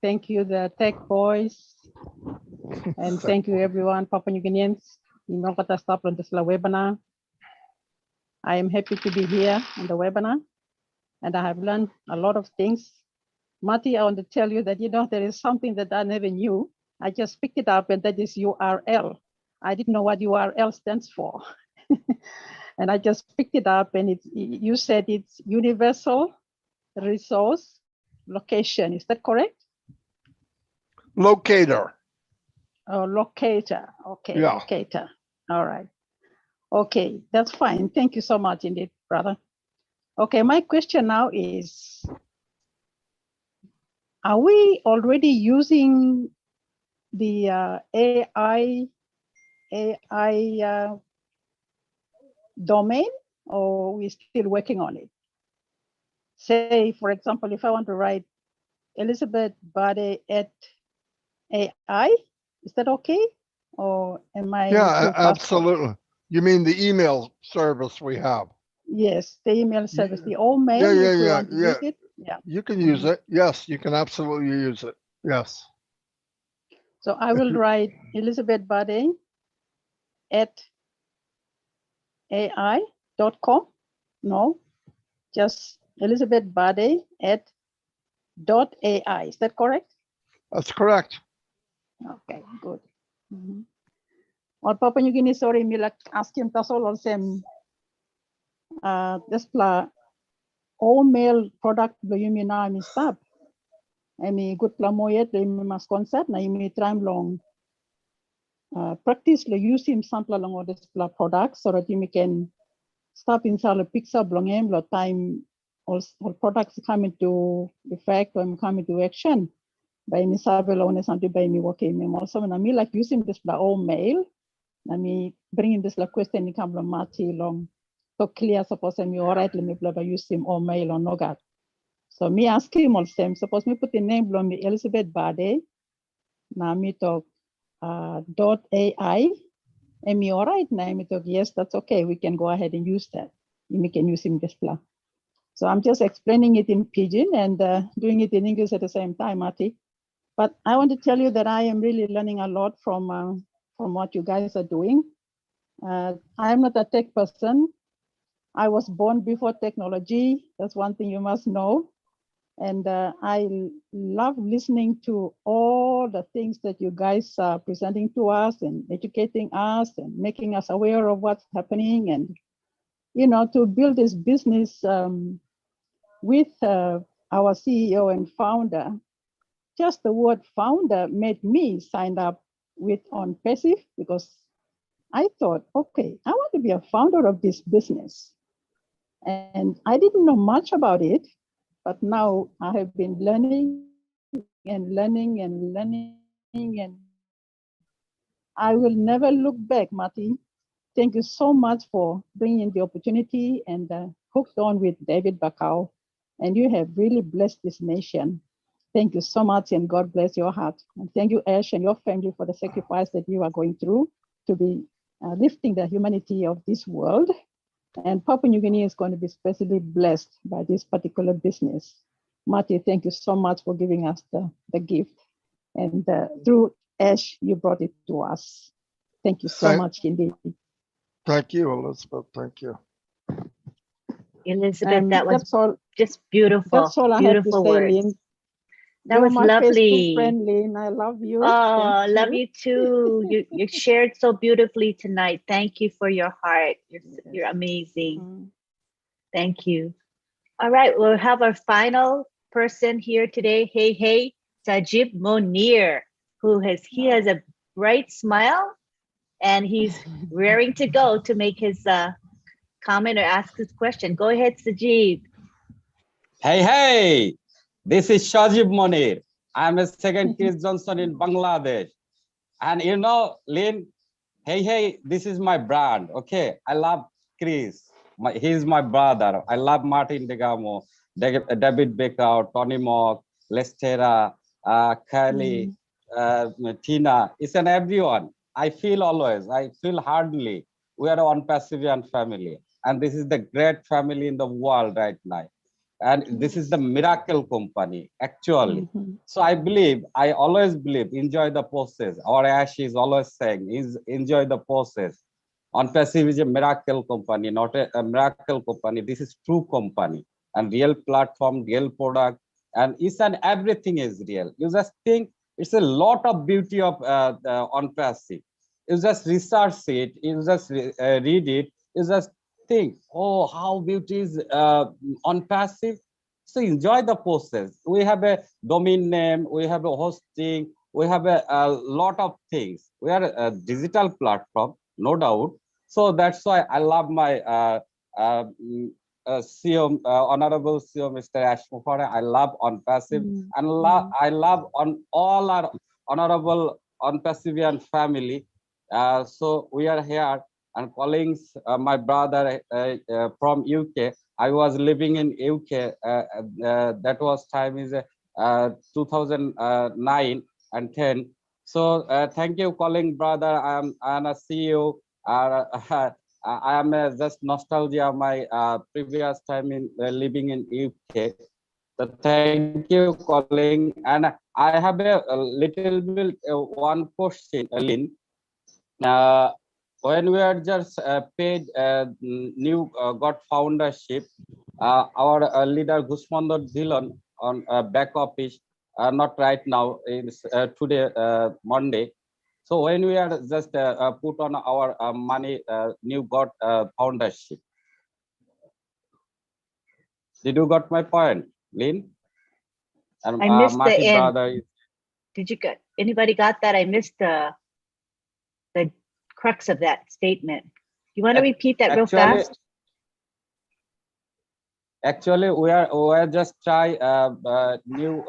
Thank you, the Tech Boys. And thank you, everyone, Papua New Guineans. Webinar. I am happy to be here on the webinar, and I have learned a lot of things. Marty, I want to tell you that, there is something that I never knew. I just picked it up, and that is URL. I didn't know what URL stands for. And I just picked it up, and you said it's Universal Resource Location. Is that correct? Locator. Oh, locator. Okay, yeah. Locator. All right. Okay, that's fine. Thank you so much indeed, brother. Okay, my question now is, are we already using the AI domain, or are we still working on it? Say, for example, if I want to write Elizabeth Bade at AI, is that okay? Or am I? Yeah, absolutely. You mean the email service we have? Yes, the email service, the old mail, Yeah, if we yeah, want to yeah. use it. Yeah. You can use Mhm. it. Yes, you can absolutely use it. Yes. So I will write Elizabeth Bade at AI.com. No, just Elizabeth Bade at .ai. Is that correct? That's correct. Okay, good. Mhm. Or Papua New Guinea, sorry, milak asking tasol or sem this pla all mail product lo yumi na mi stop. Emi good pla moyet lo yumi mas concert na yumi tram long practice lo use him sample long or this pla product so that you can stop inside the pixel long em lo time all products come into effect or come into action. By me sabe lo ne santi by me working me also na me like using this pla all mail. Na me bringing this la question ni kam lo mati long. So clear suppose me alright let me blabber use him or mail or no got. So me ask him all same. Suppose me put the name below me Elizabeth Bade. Now me talk .ai. And me alright now me talk yes that's okay we can go ahead and use that. We can use him display. So I'm just explaining it in Pidgin and doing it in English at the same time, Marty. But I want to tell you that I am really learning a lot from what you guys are doing. I'm not a tech person. I was born before technology. That's one thing you must know. And I love listening to all the things that you guys are presenting to us and educating us and making us aware of what's happening. And, you know, to build this business with our CEO and founder, just the word founder made me sign up with ONPASSIVE because I thought, okay, I want to be a founder of this business. And I didn't know much about it, but now I have been learning and learning and learning, and I will never look back, Martin. Thank you so much for bringing the opportunity and hooked on with David Bakau. And you have really blessed this nation. Thank you so much, and God bless your heart. And thank you, Ash, and your family for the sacrifice that you are going through to be lifting the humanity of this world. And Papua New Guinea is going to be especially blessed by this particular business. Marty, thank you so much for giving us the gift. And through Ash, you brought it to us. Thank you so much indeed. Thank you, Elizabeth. Thank you. Elizabeth, that was that's all, just beautiful. That's all I have to Beautiful say, words. Lynn. That You're was my Facebook lovely. friend, Lynn. I love you. Oh, Thank love you too. You shared so beautifully tonight. Thank you for your heart. You're amazing. Thank you. All right, we'll have our final person here today. Hey, Sajib Monir, he has a bright smile and he's raring to go to make his comment or ask his question. Go ahead, Sajib. Hey, this is Shajib Monir. I'm a second Chris Johnson in Bangladesh. And you know, Lynn, hey, this is my brand, okay? I love Chris. He's my brother. I love Martin Degamo, David Baker, Tony Mock, Lestera, Kylie, Tina. It's an everyone. I feel hardly. We are one Pacifian family. And this is the great family in the world right now. And this is the miracle company, actually. So I always believe, enjoy the process. Our Ash is always saying, enjoy the process. ONPASSIVE is a miracle company, not a miracle company. This is true company and real platform, real product, and each and everything is real. You just think it's a lot of beauty of ONPASSIVE. You just research it, you just read it, you just think, oh, how beauty is ONPASSIVE. So enjoy the process. We have a domain name, we have a hosting, we have a lot of things. We are a digital platform, no doubt. So that's why I love my CEO, Honorable CEO, Mr. Ash Mufare. I love ONPASSIVE, and I love on all our Honorable ONPASSIVian family. So we are here and calling my brother from UK. I was living in UK. That was time is 2009 and 10. So thank you, calling brother. I'm a CEO I am just nostalgia of my previous time in living in UK. So thank you calling, and I have a little bit one question, Lynn. When we are just paid new got foundership, our leader Gusmandor Dhillon on back office, not right now, it's today Monday. So when we are just put on our money, new got foundership. Did you got my point, Lynn? And I missed the Marty end. brother. Did you get, anybody got that? I missed the crux of that statement. You want to repeat that real fast? Actually, we are just try new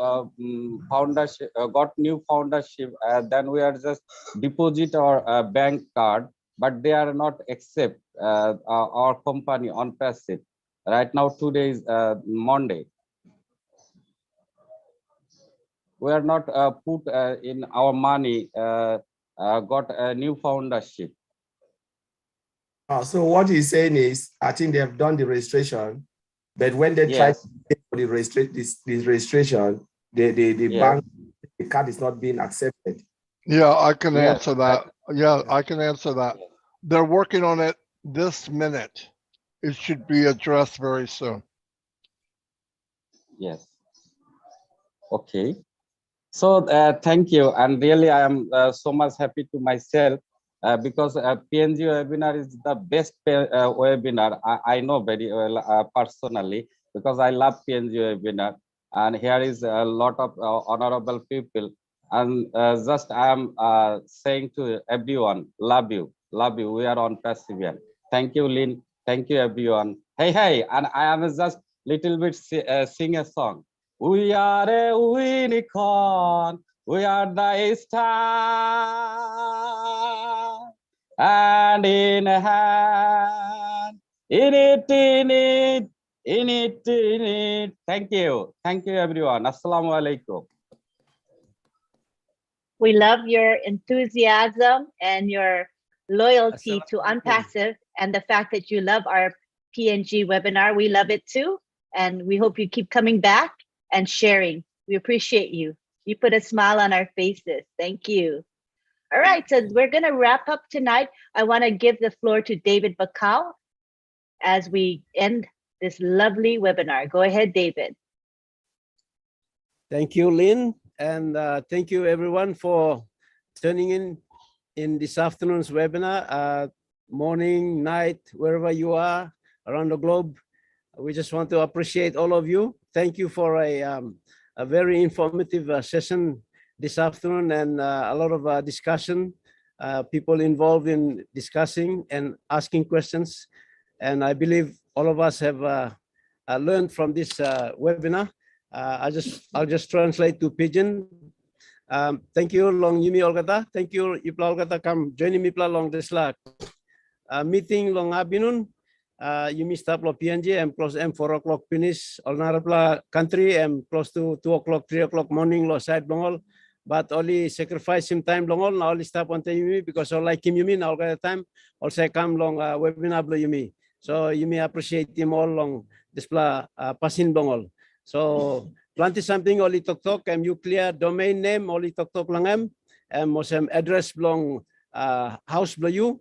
foundership, got new foundership. Then we are just deposit our bank card, but they are not accept our company ONPASSIVE. Right now, today is Monday. We are not put in our money, got a new foundership. So what he's saying is, I think they have done the registration, but when they try to pay for the registration, the bank, the card is not being accepted. Yeah, I can answer that. Yeah, I can answer that. They're working on it this minute. It should be addressed very soon. Yes. Okay. So thank you, and really I am so much happy to myself because PNG webinar is the best webinar. I know very well personally because I love PNG webinar, and here is a lot of honorable people, and just I am saying to everyone, love you. We are ONPASSIVE. Thank you, Lynn. Thank you, everyone. Hey, and I am just little bit sing a song. We are a unicorn, we are the star, and in a hand, in it. Thank you everyone. Assalamu alaikum. We love your enthusiasm and your loyalty to ONPASSIVE and the fact that you love our PNG webinar. We love it too. And we hope you keep coming back and sharing. We appreciate you. You put a smile on our faces. Thank you. All right, so we're going to wrap up tonight. I want to give the floor to David Bacau as we end this lovely webinar. Go ahead, David. Thank you, Lynn. And thank you everyone for tuning in this afternoon's webinar, morning, night, wherever you are around the globe. We just want to appreciate all of you. Thank you for a very informative session this afternoon, and a lot of discussion, people involved in discussing and asking questions. And I believe all of us have learned from this webinar. I'll just translate to Pidgin. Thank you, Long Yumi Olgata. Thank you, Ipla Olgata, come joining me long this meeting long abinun. Yumi stop lo PNG and close M4 o'clock finish. All narapla country and close to 2 o'clock, 3 o'clock morning lo side longol. But only sacrifice him time longol. Now only stop on Yumi because all like him Yumi now got time. Also come long webinar blo Yumi. So Yumi appreciate him all long display passing longol. So plenty something only talk and you clear domain name only talk lang and mosem address belong house below you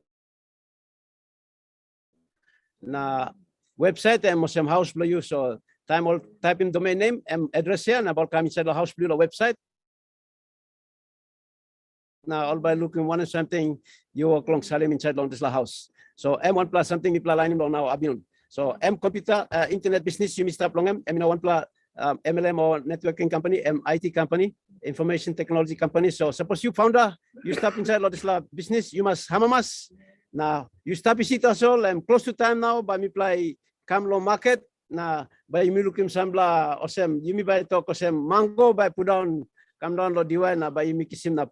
na website and mosem house below you. So time all type in domain name and address here and about come inside the house below the website. Now all by looking one and something you walk along Salim inside long this house. So M1 plus something people lining long now abinun. So M computer internet business you stop long M1 plus MLM or networking company, IT company, information technology company. So suppose you founder, you stop inside Lodisla business, you must hamamas. Now you stop it also and close to time now by me play Kamlo market. Now by me looking sambla osem, you me by talk osem mango by put down come down lo diwa na by me kisim na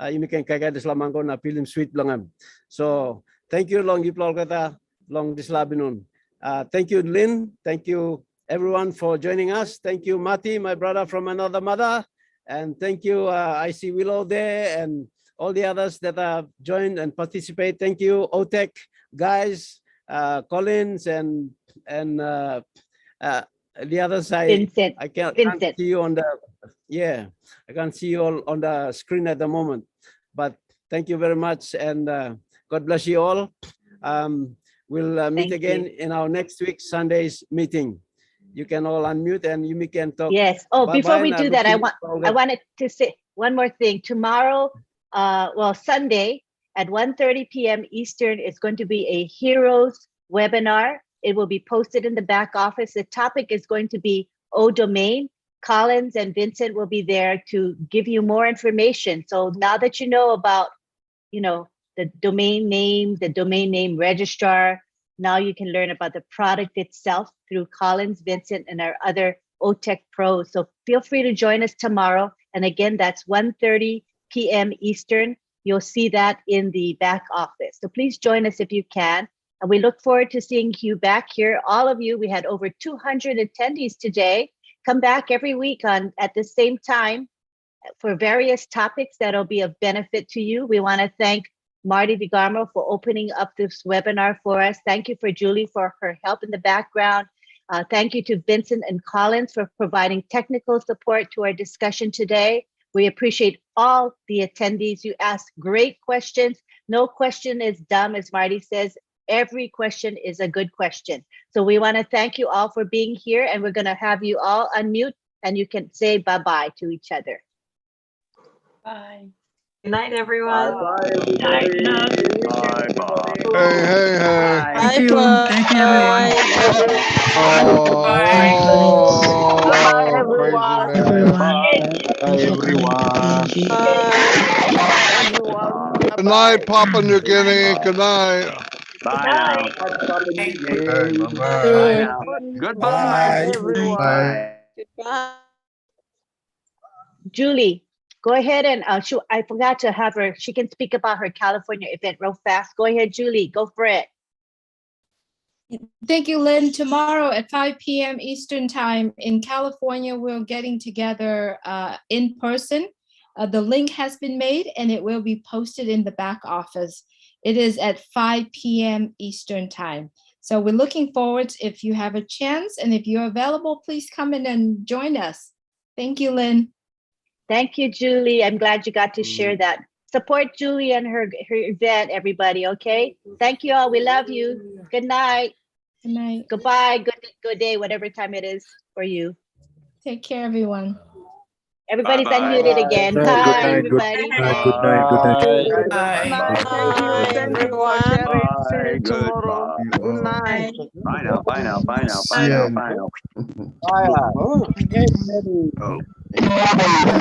you can kaya this la mango na film sweet langam. So thank you long kata long this labinun. Thank you Lynn, thank you everyone for joining us. Thank you, Mati, my brother from another mother. And thank you, I see Willow there and all the others that have joined and participate. Thank you, OTEC guys, Collins and the other side. Vincent. I can't Vincent. see you on the, yeah, I can't see you all on the screen at the moment, but thank you very much, and God bless you all. We'll meet Thank again you. in our next week Sunday's meeting. You can all unmute and you can talk. Yes. Oh, before Bye-bye, we and do look that, I forward- wanted to say one more thing. Tomorrow, well, Sunday at 1:30 p.m. Eastern, it's going to be a Heroes webinar. It will be posted in the back office. The topic is going to be O Domain. Collins and Vincent will be there to give you more information. So now that you know about, the domain name, the domain name registrar, now you can learn about the product itself through Collins, Vincent, and our other OTEC pros. So feel free to join us tomorrow. And again, that's 1:30 p.m. Eastern. You'll see that in the back office. So please join us if you can. And we look forward to seeing you back here. All of you, we had over 200 attendees today. Come back every week at the same time for various topics that'll be of benefit to you. We want to thank Marty DeGarmo for opening up this webinar for us. Thank you for Julie for her help in the background. Thank you to Vincent and Collins for providing technical support to our discussion today. We appreciate all the attendees. You asked great questions. No question is dumb, as Marty says. Every question is a good question. So we want to thank you all for being here, and we're going to have you all unmute and you can say bye-bye to each other. Bye. Good night, everyone. Bye, everybody. Bye, bye. Hey, hey, hey. Thank you. Thank you, everyone. Oh, crazy man. Bye, everyone. Good night, Papua New Guinea. Good night. Bye now. Hey, Bye bye-bye. now. Goodbye, everyone. Bye. Goodbye. Julie, go ahead and I forgot to have her. She can speak about her California event real fast. Go ahead, Julie. Go for it. Thank you, Lynn. Tomorrow at 5 p.m. Eastern Time in California, we're getting together in person. The link has been made and it will be posted in the back office. It is at 5 p.m. Eastern Time. So we're looking forward if you have a chance, and if you're available, please come in and join us. Thank you, Lynn. Thank you, Julie. I'm glad you got to share that. Support Julie and her event, everybody, okay? Thank you all. We love you. Good night. Good night. Goodbye. Good day, whatever time it is for you. Take care, everyone. Everybody's Bye-bye. unmuted again. Good Bye, night, everybody. good night, good night. Bye. Thank you for Everyone. sharing. See you Bye, tomorrow. goodbye. Good night. Bye now, bye now, bye now, bye See now, ya. bye now. Bye. Oh.